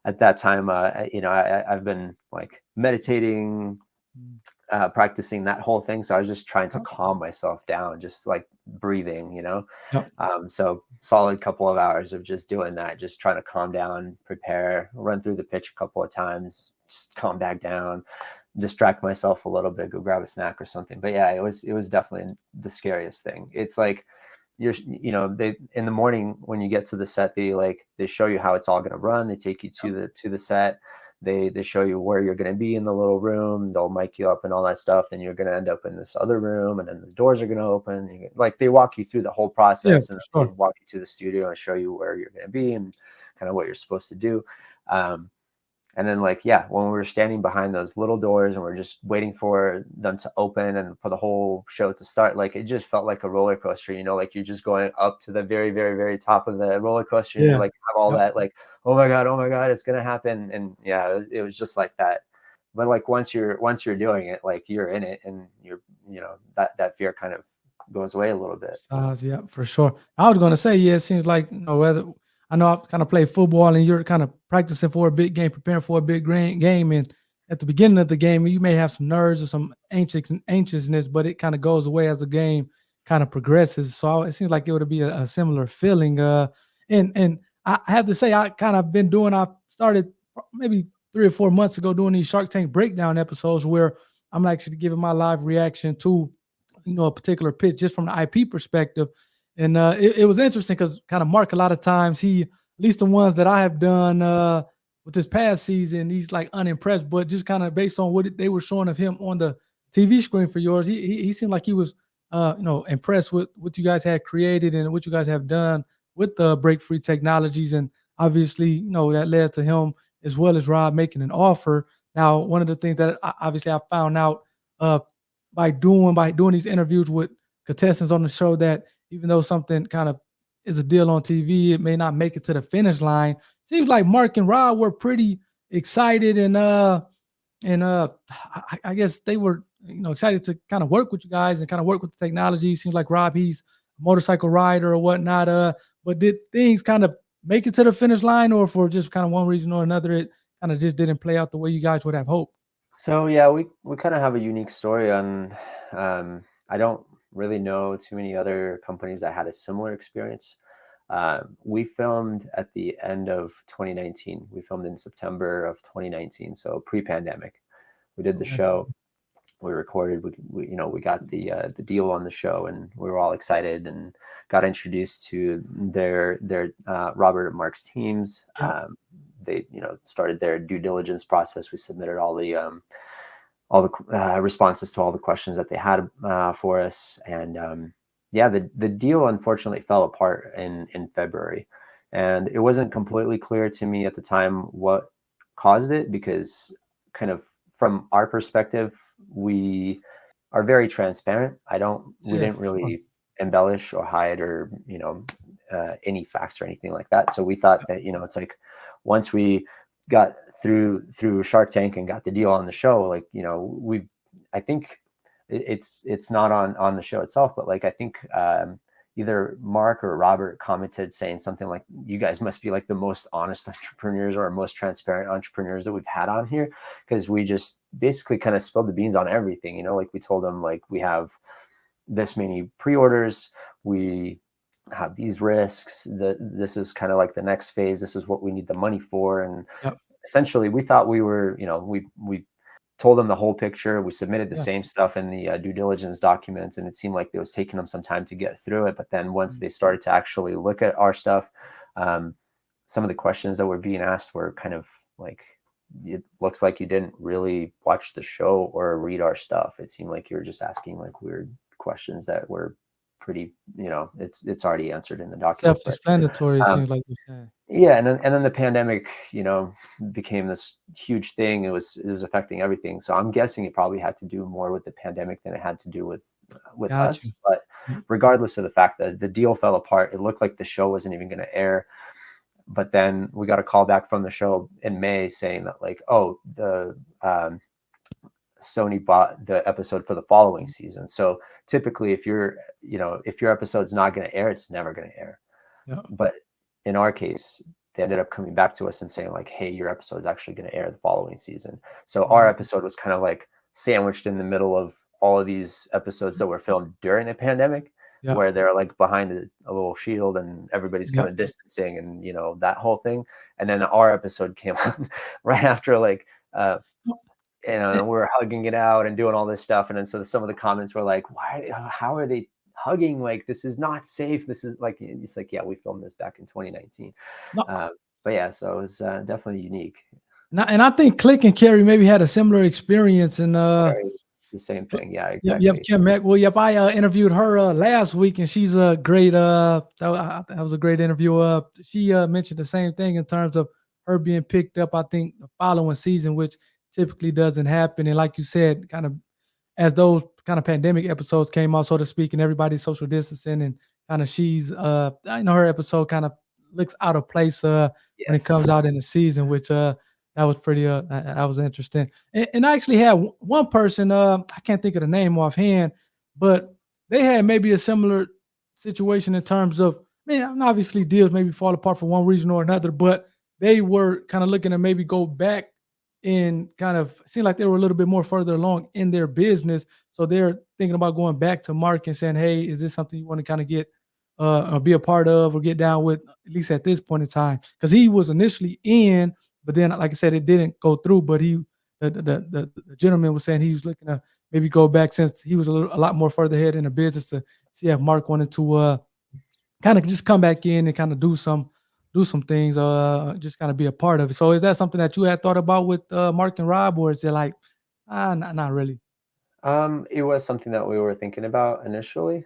at that time, you know, I've been like meditating, Mm. practicing that whole thing. So I was just trying to Yep. calm myself down, just like breathing, you know. Yep. So solid couple of hours of just doing that, just trying to calm down, prepare, run through the pitch a couple of times, just calm back down, distract myself a little bit, go grab a snack or something. But yeah, it was definitely the scariest thing. It's like you know, they in the morning when you get to the set, they show you how it's all going to run. They take you Yep. to the set. They show you where you're going to be in the little room. They'll mic you up and all that stuff. Then you're going to end up in this other room, and then the doors are going to open. Like they walk you through the whole Yeah, process, and for they sure. walk you to the studio and show you where you're going to be and kind of what you're supposed to do. Um, and then like, yeah, when we were standing behind those little doors and we're just waiting for them to open and for the whole show to start, like it just felt like a roller coaster, you know, like you're just going up to the very, very, very top of the roller coaster and you're Yeah. like have all Yep. that like, oh my God, it's gonna happen. And yeah, it was just like that. But like once you're doing it, like you're in it and you're, you know, that fear kind of goes away a little bit. Size, yeah, for sure. I was gonna say, yeah, it seems like, you know, whether I know I kind of play football and you're kind of practicing for a big game, preparing for a big game, and at the beginning of the game, you may have some nerves or some anxiousness, but it kind of goes away as the game kind of progresses. So it seems like it would be a similar feeling. And I have to say, I kind of been doing. I started maybe 3 or 4 months ago doing these Shark Tank breakdown episodes where I'm actually giving my live reaction to, you know, a particular pitch just from the IP perspective. And it was interesting because kind of Mark, a lot of times he, at least the ones that I have done with this past season, he's like unimpressed, but just kind of based on what they were showing of him on the TV screen for yours, he seemed like he was, you know, impressed with what you guys had created and what you guys have done with the break free technologies. And obviously, you know, that led to him as well as Rob making an offer. Now, one of the things that obviously I found out uh, by doing these interviews with contestants on the show, that even though something kind of is a deal on TV, it may not make it to the finish line. Seems like Mark and Rob were pretty excited and I guess they were, you know, excited to kind of work with you guys and kind of work with the technology. Seems like Rob, he's a motorcycle rider or whatnot. But did things kind of make it to the finish line, or for just kind of one reason or another, it kind of just didn't play out the way you guys would have hoped? So yeah, we kind of have a unique story on. I don't really know too many other companies that had a similar experience. We filmed at the end of 2019. We filmed in September of 2019, so pre-pandemic. We did the Okay. show. We recorded. We you know we got the deal on the show, and we were all excited and got introduced to their Robert and Mark's teams. Yep. They started their due diligence process. We submitted all the responses to all the questions that they had for us. And yeah, the deal unfortunately fell apart in February, and it wasn't completely clear to me at the time what caused it, because kind of from our perspective, we are very transparent. We Yeah, didn't for sure. really embellish or hide or any facts or anything like that. So we thought that it's like once we got through Shark Tank and got the deal on the show, like I think it's not on the show itself, but like I think either Mark or Robert commented saying something like, "You guys must be like the most honest entrepreneurs or most transparent entrepreneurs that we've had on here," because we just basically kind of spilled the beans on everything. Like we told them like we have this many pre-orders, we have these risks, that this is kind of like the next phase, this is what we need the money for. And Yep. essentially we thought we were, we told them the whole picture. We submitted the Yeah. same stuff in the due diligence documents, and it seemed like it was taking them some time to get through it. But then once Mm. they started to actually look at our stuff, um, some of the questions that were being asked were kind of like, it looks like you didn't really watch the show or read our stuff. It seemed like you were just asking like weird questions that were pretty, it's already answered in the document. But Self-explanatory, it um, seems like you're saying. Yeah, and then the pandemic, became this huge thing. It was affecting everything. So I'm guessing it probably had to do more with the pandemic than it had to do with Got you. us. But Yep. regardless of the fact that the deal fell apart, it looked like the show wasn't even going to air. But then we got a call back from the show in May saying that, like, oh, the Sony bought the episode for the following season. So typically, if your episode's not going to air, it's never going to air. Yep. But in our case, they ended up coming back to us and saying, like, hey, your episode is actually going to air the following season. So our episode was kind of like sandwiched in the middle of all of these episodes that were filmed during the pandemic, Yep. where they're like behind a little shield and everybody's kind Yep. of distancing and that whole thing. And then our episode came on right after, like, and we were hugging it out and doing all this stuff. And then so some of the comments were like, how are they hugging? Like, this is not safe. This is like, it's like, yeah, we filmed this back in 2019. No, But yeah, so it was definitely unique. and I think Click and Carry maybe had a similar experience. And It's the same thing. Yeah, yep, exactly. Kim Well, yep, I interviewed her last week, and she's a great. That was a great interview. She mentioned the same thing in terms of her being picked up. I think the following season, which typically doesn't happen. And like you said, kind of as those kind of pandemic episodes came out, so to speak, and everybody's social distancing, and kind of she's I know her episode kind of looks out of place when it Yes. comes out in the season, which that was pretty that was interesting. And I actually had one person, I can't think of the name offhand, but they had maybe a similar situation in terms of, man, obviously deals maybe fall apart for one reason or another, but they were kind of looking to maybe go back and kind of seemed like they were a little bit more further along in their business. So they're thinking about going back to Mark and saying, hey, is this something you want to kind of get or be a part of or get down with, at least at this point in time? Because he was initially in, but then, like I said, it didn't go through. But the gentleman was saying he was looking to maybe go back since he was a lot more further ahead in the business to see if Mark wanted to kind of just come back in and kind of do some things, just kind of be a part of it. So is that something that you had thought about with Mark and Rob, or is it like, not really? It was something that we were thinking about initially,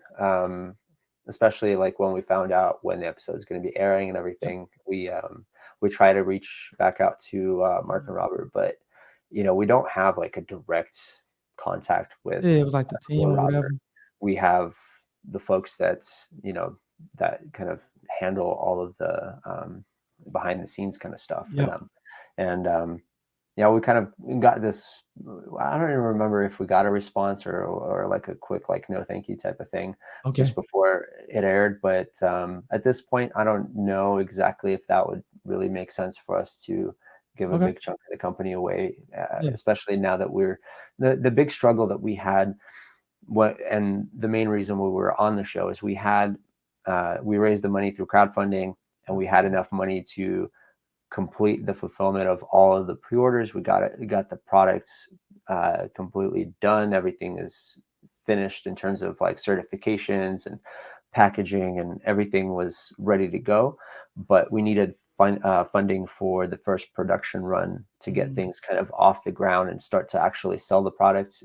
especially like when we found out when the episode is going to be airing and Yep. everything. We try to reach back out to Mark and Robert, but we don't have like a direct contact with Yeah, it was like the team or or whatever. Robert. We have the folks that kind of handle all of the behind the scenes kind of stuff for Yep. them, and we kind of got this. I don't even remember if we got a response or like a quick, like, no thank you type of thing Okay. just before it aired. But at this point, I don't know exactly if that would really make sense for us to give a Okay. big chunk of the company away, Yeah. especially now that we're the big struggle that we had. And the main reason we were on the show is we raised the money through crowdfunding, and we had enough money to complete the fulfillment of all of the pre-orders. We got it. We got the products completely done. Everything is finished in terms of like certifications and packaging, and everything was ready to go. But we needed funding for the first production run to get things kind of off the ground and start to actually sell the products.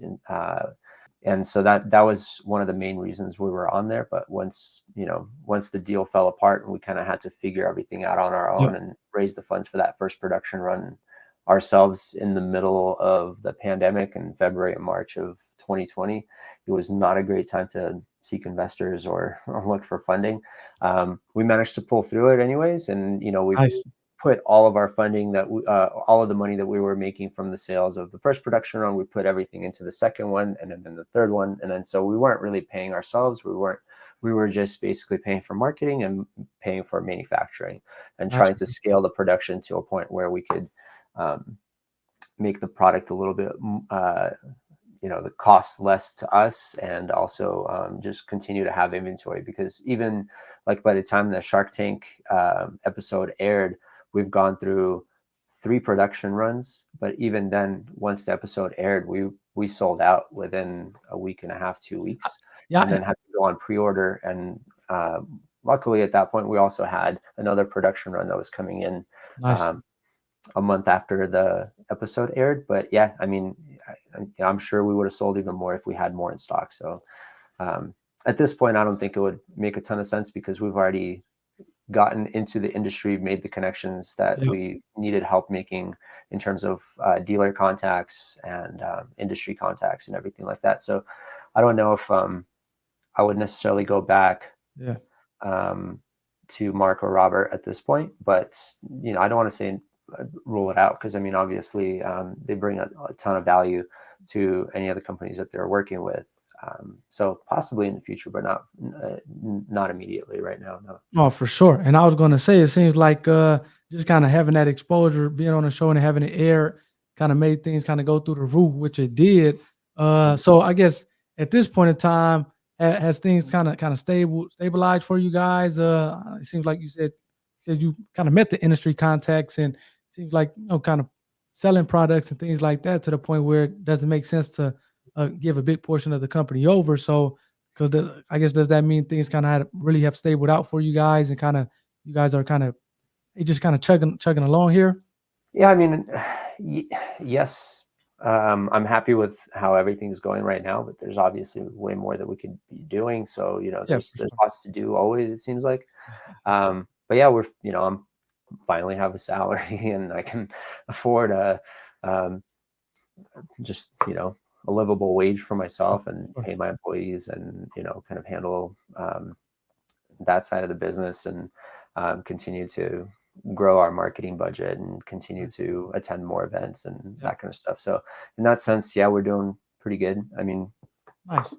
And so that was one of the main reasons we were on there. But once the deal fell apart and we kind of had to figure everything out on our Yep. own and raise the funds for that first production run ourselves in the middle of the pandemic in February and March of 2020, it was not a great time to seek investors or look for funding. We managed to pull through it anyways, and we Nice. put all of our funding all of the money that we were making from the sales of the first production run, we put everything into the second one, and then the third one. And then so we weren't really paying ourselves. We were just basically paying for marketing and paying for manufacturing and Gotcha. trying to scale the production to a point where we could make the product a little bit the cost less to us, and also just continue to have inventory, because even like by the time the Shark Tank episode aired, we've gone through 3 production runs. But even then, once the episode aired, we sold out within a week and a half, 2 weeks, Yeah. and then had to go on pre-order. And luckily at that point, we also had another production run that was coming in Nice. a month after the episode aired. But yeah, I mean, I'm sure we would have sold even more if we had more in stock. So at this point, I don't think it would make a ton of sense, because we've already gotten into the industry, made the connections that Yeah. we needed help making in terms of dealer contacts and industry contacts and everything like that. So I don't know if I would necessarily go back Yeah. um, to Mark or Robert at this point, but I don't want to say rule it out, because I mean, obviously, they bring a ton of value to any of the companies that they're working with. So possibly in the future, but not immediately right now. No. No, for sure. And I was gonna say, it seems like just kind of having that exposure, being on the show and having it air, kind of made things kind of go through the roof, which it did. So I guess at this point in time, has things kind of stabilized for you guys? It seems like you said you kind of met the industry contacts, and it seems like kind of selling products and things like that to the point where it doesn't make sense to give a big portion of the company over. So because I guess, does that mean things kind of really have stabled out for you guys, and kind of you guys are kind of just kind of chugging along here? Yeah, I mean, yes, I'm happy with how everything's going right now, but there's obviously way more that we could be doing. So, Yeah, there's for there's sure. lots to do always, it seems like. But yeah, I'm finally have a salary and I can afford um, just, a livable wage for Sure, myself and sure. pay my employees and, kind of handle that side of the business and continue to grow our marketing budget and continue Nice. to attend more events and Yeah, that kind of stuff. So in that sense, yeah, we're doing pretty good. I mean, nice.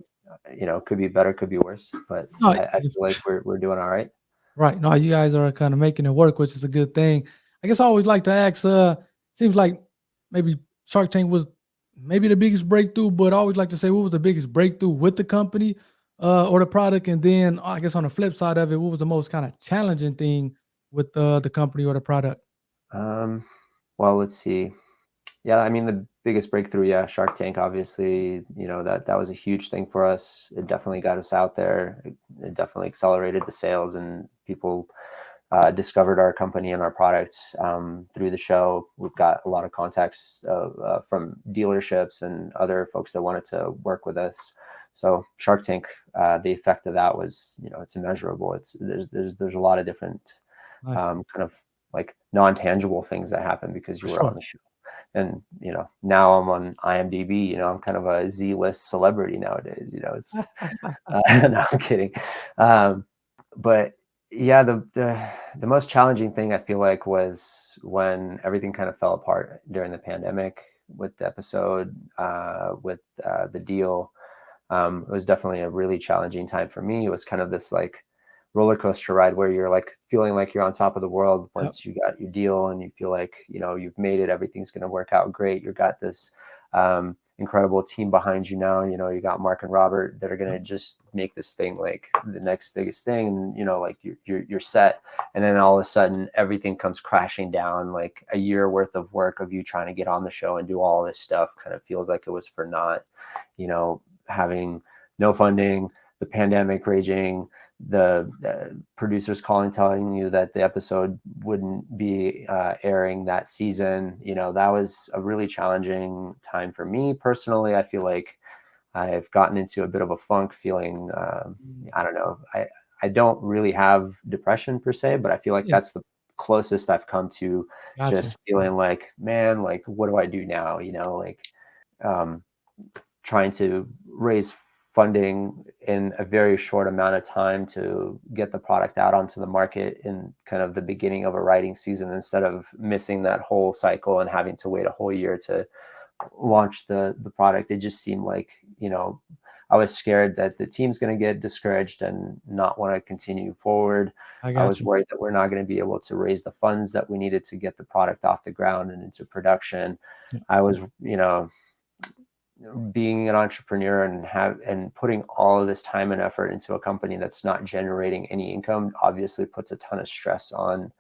could be better, could be worse, but No, I yeah, feel like we're doing all right. right. No, you guys are kind of making it work, which is a good thing. I guess I always like to ask, seems like maybe Shark Tank was maybe the biggest breakthrough, but I always like to say, what was the biggest breakthrough with the company or the product? And then I guess on the flip side of it, what was the most kind of challenging thing with the company or the product? Um, well, let's see. Yeah, I mean the biggest breakthrough, yeah, Shark Tank, obviously, that was a huge thing for us. It definitely got us out there. It definitely accelerated the sales, and people discovered our company and our products through the show. We've got a lot of contacts from dealerships and other folks that wanted to work with us. So Shark Tank, the effect of that was, it's immeasurable. There's a lot of different Nice. kind of like non-tangible things that happen because For you were on sure. the show. And now I'm on IMDb. I'm kind of a Z-list celebrity nowadays. It's no, I'm kidding. Um, but yeah, the most challenging thing I feel like was when everything kind of fell apart during the pandemic with the episode, with the deal. It was definitely a really challenging time for me. It was kind of this like roller coaster ride where you're like feeling like you're on top of the world Yep. once you got your deal and you feel like, you've made it, everything's going to work out great. You've got this incredible team behind you now. You got Mark and Robert that are going Yep. to just make this thing like the next biggest thing. And, like you're set. And then all of a sudden everything comes crashing down. Like a year worth of work of you trying to get on the show and do all this stuff kind of feels like it was for naught. Having no funding, the pandemic raging, the producers calling, telling you that the episode wouldn't be airing that season. That was a really challenging time for me personally. I feel like I've gotten into a bit of a funk, feeling, Mm. I don't know. I don't really have depression per se, but I feel like Yeah. that's the closest I've come to Gotcha. just feeling like, man, like, what do I do now? Like, um, trying to raise funding in a very short amount of time to get the product out onto the market in kind of the beginning of a writing season, instead of missing that whole cycle and having to wait a whole year to launch the product. It just seemed like, I was scared that the team's going to get discouraged and not want to continue forward. I I got was you. worried that we're not going to be able to raise the funds that we needed to get the product off the ground and into production. Yeah. I was, being an entrepreneur and putting all of this time and effort into a company that's not generating any income obviously puts a ton of stress um,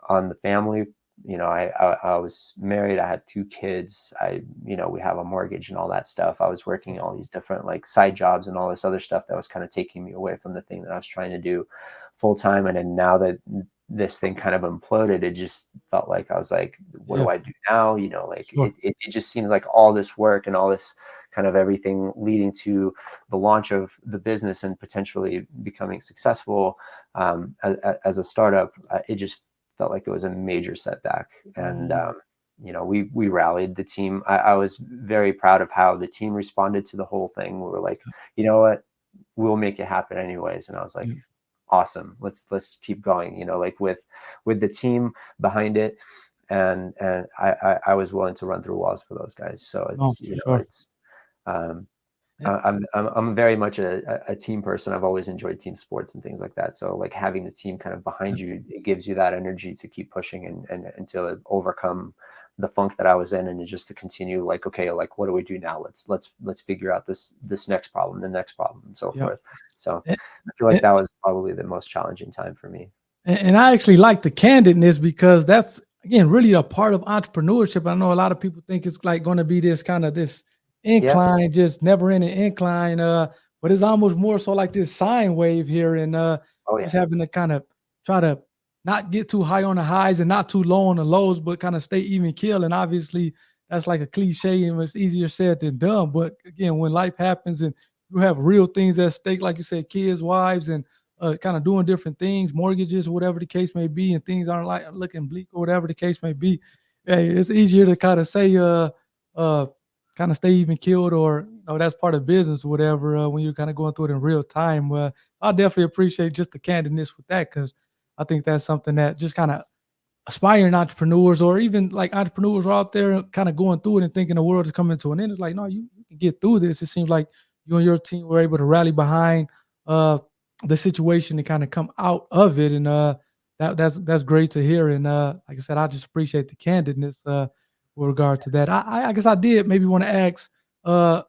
on the family. I was married. I had two kids. We have a mortgage and all that stuff. I was working all these different like side jobs and all this other stuff that was kind of taking me away from the thing that I was trying to do full time. And then now that this thing kind of imploded, it just felt like I was like, what Yeah. do I do now? Like Sure. it just seems like all this work and all this kind of everything leading to the launch of the business and potentially becoming successful as a startup, it just felt like it was a major setback. And we rallied the team. I was very proud of how the team responded to the whole thing. We were like, you know what, we'll make it happen anyways. And I was like, awesome, let's keep going, like with the team behind it. And I was willing to run through walls for those guys. So it's it's I'm very much a team person. I've always enjoyed team sports and things like that. So like having the team kind of behind you, it gives you that energy to keep pushing and to overcome the funk that I was in, and just to continue like, okay, like what do we do now? Let's figure out this next problem, the next problem, and so forth. So I feel like that was probably the most challenging time for me. And I actually like the candidness, because that's, again, really a part of entrepreneurship. I know a lot of people think it's like going to be this kind of this incline, just never ending incline. But it's almost more so like this sine wave here, and just having to kind of try to not get too high on the highs and not too low on the lows, but kind of stay even keel. And obviously that's like a cliche and it's easier said than done. But again, when life happens and you have real things at stake, like you said, kids, wives, and kind of doing different things, mortgages, whatever the case may be, and things aren't like looking bleak or whatever the case may be, hey, it's easier to kind of say, kind of stay even killed, or that's part of business or whatever, when you're kind of going through it in real time. I definitely appreciate just the candidness with that, because I think that's something that just kind of aspiring entrepreneurs, or even like entrepreneurs are out there kind of going through it and thinking the world is coming to an end. It's like, no, you can get through this. It seems like you and your team were able to rally behind the situation and kind of come out of it. And that's great to hear. And like I said, I just appreciate the candidness with regard to that. I guess I did maybe want to ask a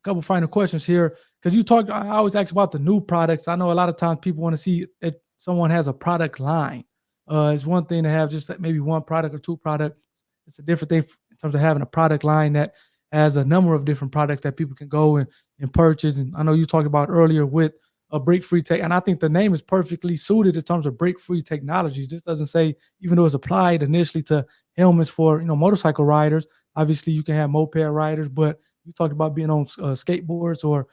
couple final questions here, because I always ask about the new products. I know a lot of times people want to see that someone has a product line. It's one thing to have just maybe one product or two products. It's a different thing in terms of having a product line that has a number of different products that people can go and purchase. And I know you talked about earlier with a break-free tech, and I think the name is perfectly suited in terms of break-free technologies. This doesn't say, even though it's applied initially to helmets for motorcycle riders. Obviously, you can have moped riders, but you talked about being on skateboards or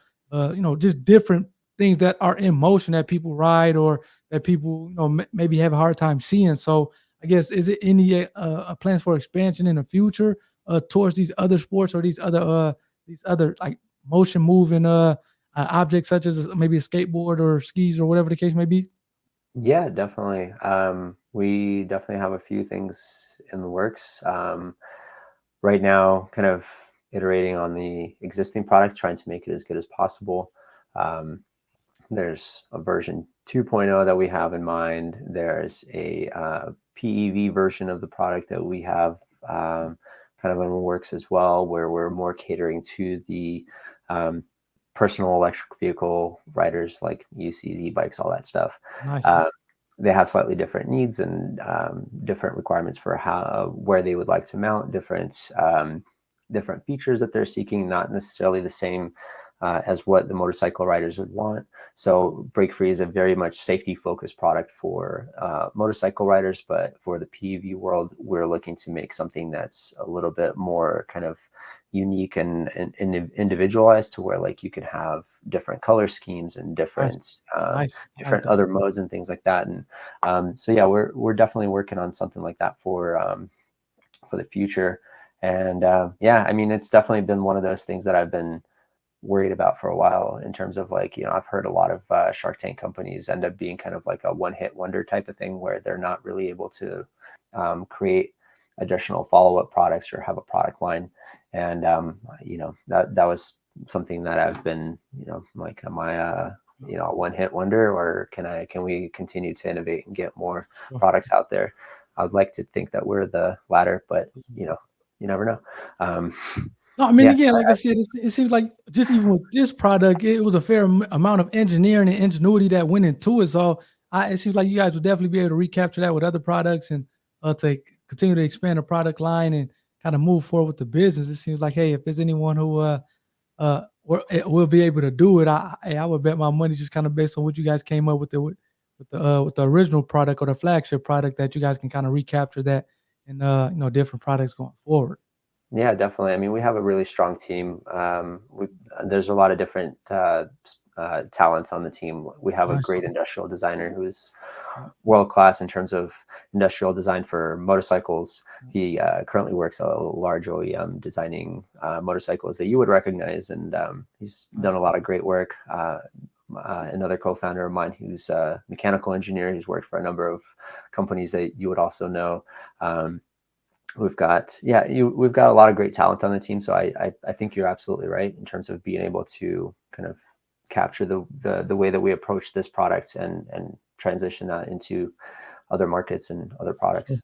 just different things that are in motion that people ride, or that people maybe have a hard time seeing. So I guess, is it any plans for expansion in the future towards these other sports, or these other like motion moving objects, such as maybe a skateboard or skis or whatever the case may be? Yeah, definitely. We definitely have a few things in the works right now, kind of iterating on the existing product, trying to make it as good as possible. There's a version 2.0 that we have in mind. There's a PEV version of the product that we have kind of in the works as well, where we're more catering to the personal electric vehicle riders, like UCs, e-bikes, all that stuff. Nice. They have slightly different needs and different requirements for where they would like to mount, different features that they're seeking, not necessarily the same as what the motorcycle riders would want. So Break Free is a very much safety focused product for motorcycle riders, but for the PEV world, we're looking to make something that's a little bit more kind of unique and individualized, to where like you can have different color schemes and different different other modes and things like that. And so yeah, we're definitely working on something like that for the future. And yeah, I mean, it's definitely been one of those things that I've been worried about for a while, in terms of like, I've heard a lot of Shark Tank companies end up being kind of like a one-hit wonder type of thing, where they're not really able to create additional follow-up products or have a product line. And that was something that I've been, like, am I a one-hit wonder, or can we continue to innovate and get more products out there? I would like to think that we're the latter, but you never know. No, I mean, again, like I said, it seems like just even with this product, it was a fair amount of engineering and ingenuity that went into it. So it seems like you guys would definitely be able to recapture that with other products, and to continue to expand the product line and kind of move forward with the business. It seems like, hey, if there's anyone who will be able to do it, I would bet my money, just kind of based on what you guys came up with with the original product, or the flagship product, that you guys can kind of recapture that in different products going forward. Yeah, definitely. I mean, we have a really strong team. There's a lot of different talents on the team. We have a Nice. great industrial designer who's Yeah. world class in terms of industrial design for motorcycles. He currently works at a large OEM designing motorcycles that you would recognize, and he's done a Nice. lot of great work. Another co-founder of mine who's a mechanical engineer, he's worked for a number of companies that you would also know. We've got we've got a lot of great talent on the team. So I think you're absolutely right in terms of being able to kind of capture the way that we approach this product and transition that into other markets and other Sure. products.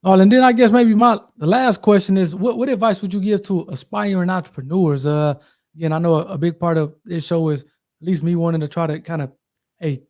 Oh, and then I guess maybe the last question is, what advice would you give to aspiring entrepreneurs? Again, I know a big part of this show is at least me wanting to try to kind of, hey,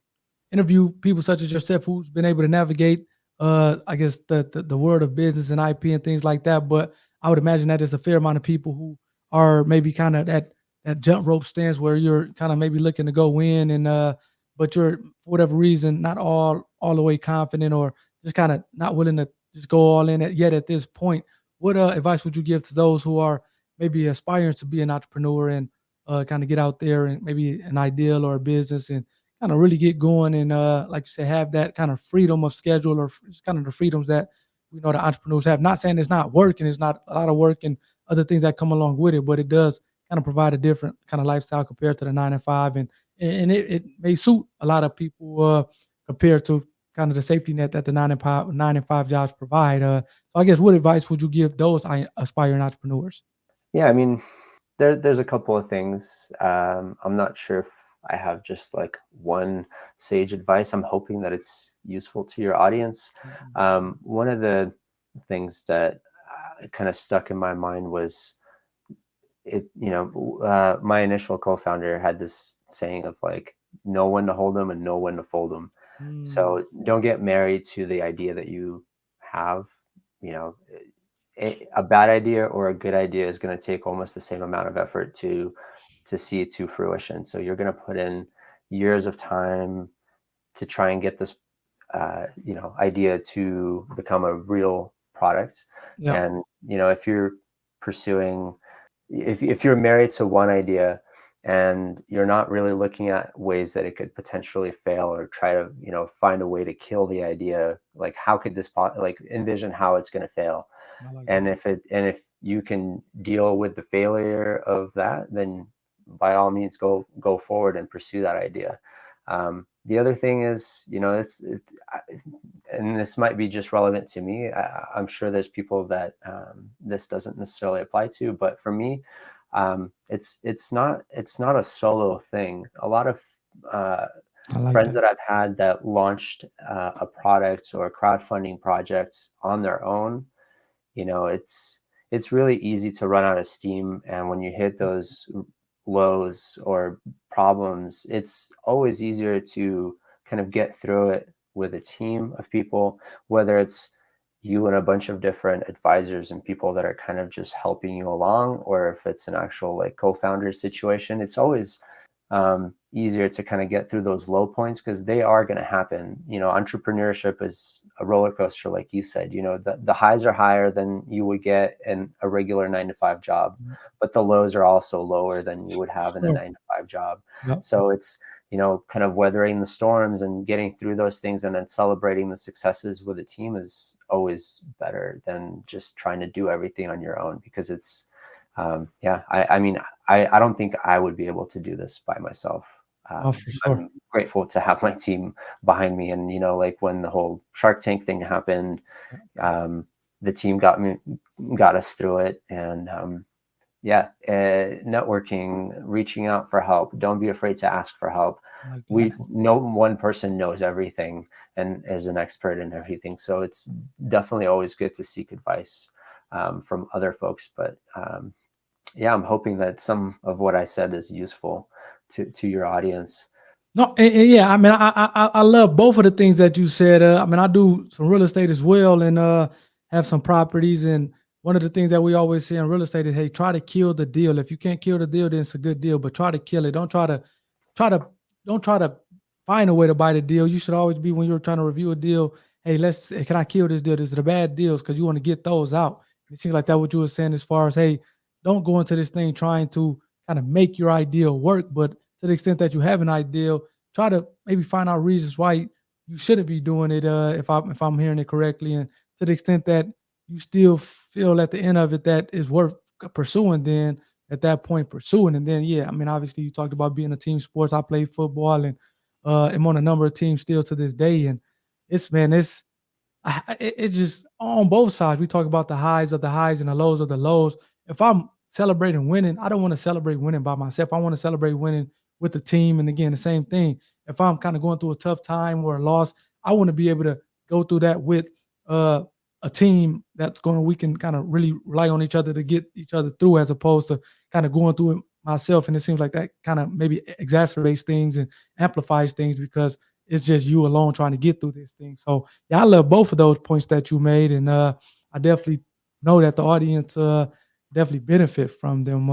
interview people such as yourself who's been able to navigate, I guess the world of business and IP and things like that. But I would imagine that there's a fair amount of people who are maybe kind of that jump rope stance where you're kind of maybe looking to go in and but you're for whatever reason not all the way confident or just kind of not willing to just go all in yet at this point. What advice would you give to those who are maybe aspiring to be an entrepreneur and kind of get out there and maybe an ideal or a business and kind of really get going and like you said, have that kind of freedom of schedule or just kind of the freedoms that we know the entrepreneurs have. Not saying it's not work and it's not a lot of work and other things that come along with it, but it does kind of provide a different kind of lifestyle compared to the 9 to 5, and it may suit a lot of people compared to kind of the safety net that the 9 and 5 jobs provide. So I guess what advice would you give those aspiring entrepreneurs? Yeah, I mean, there's a couple of things. I'm not sure if I have just like one sage advice. I'm hoping that it's useful to your audience. One of the things that kind of stuck in my mind was my initial co-founder had this saying of like, know when to hold them and know when to fold them. Mm, So don't get married to the idea that you have. You know, a bad idea or a good idea is going to take almost the same amount of effort to see it to fruition. So you're going to put in years of time to try and get this idea to become a real product. yeah, And if you're pursuing, if you're married to one idea and you're not really looking at ways that it could potentially fail or try to find a way to kill the idea, like how could like envision how it's going to fail. I like And that. if you can deal with the failure of that, then by all means go forward and pursue that idea. The other thing is, and this might be just relevant to me. I'm sure there's people that this doesn't necessarily apply to, but for me, it's not a solo thing. A lot of I like friends that. that I've had that launched a product or a crowdfunding project on their own, it's really easy to run out of steam, and when you hit those lows or problems, it's always easier to kind of get through it with a team of people, whether it's you and a bunch of different advisors and people that are kind of just helping you along, or if it's an actual like co-founder situation. It's always easier to kind of get through those low points because they are going to happen. Entrepreneurship is a roller coaster, like you said. The highs are higher than you would get in a regular 9 to 5 job, Mhm. but the lows are also lower than you would have in a Sure. 9 to 5 job. Yep. So it's kind of weathering the storms and getting through those things and then celebrating the successes with a team is always better than just trying to do everything on your own, because it's I mean, I don't think I would be able to do this by myself. Oh, for sure. I'm grateful to have my team behind me. And, like when the whole Shark Tank thing happened, the team got us through it. And networking, reaching out for help. Don't be afraid to ask for help. I like that. No one person knows everything and is an expert in everything. So it's definitely always good to seek advice from other folks. But I'm hoping that some of what I said is useful to your audience. No, and yeah, I mean, I love both of the things that you said. I mean, I do some real estate as well, and have some properties. And one of the things that we always say in real estate is, hey, try to kill the deal. If you can't kill the deal, then it's a good deal. But try to kill it. Try to, don't try to find a way to buy the deal. You should always be, when you're trying to review a deal, hey, can I kill this deal? This is the bad deals because you want to get those out. It seems like that what you were saying as far as, hey, don't go into this thing trying to kind of make your ideal work, but to the extent that you have an ideal, try to maybe find out reasons why you shouldn't be doing it. If I'm hearing it correctly, and to the extent that you still feel at the end of it that is worth pursuing, then at that point pursuing. And then yeah, I mean, obviously you talked about being a team sports. I play football and I'm on a number of teams still to this day, and it's it just on both sides. We talk about the highs of the highs and the lows of the lows. If I'm celebrating winning, I don't want to celebrate winning by myself. I want to celebrate winning with the team. And again, the same thing. If I'm kind of going through a tough time or a loss, I want to be able to go through that with uh, a team that's going to, we can kind of really rely on each other to get each other through, as opposed to kind of going through it myself. And it seems like that kind of maybe exacerbates things and amplifies things, because it's just you alone trying to get through this thing. So yeah, I love both of those points that you made, and I definitely know that the audience definitely benefit from them.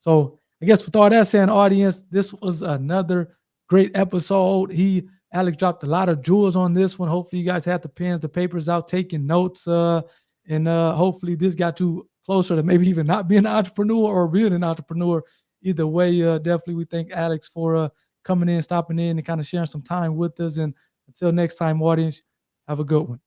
So I guess with all that saying, audience, this was another great episode. Alex dropped a lot of jewels on this one. Hopefully, you guys had the pens, the papers out, taking notes, and hopefully, this got you closer to maybe even not being an entrepreneur or being an entrepreneur. Either way, definitely, we thank Alex for coming in, stopping in, and kind of sharing some time with us. And until next time, audience, have a good one.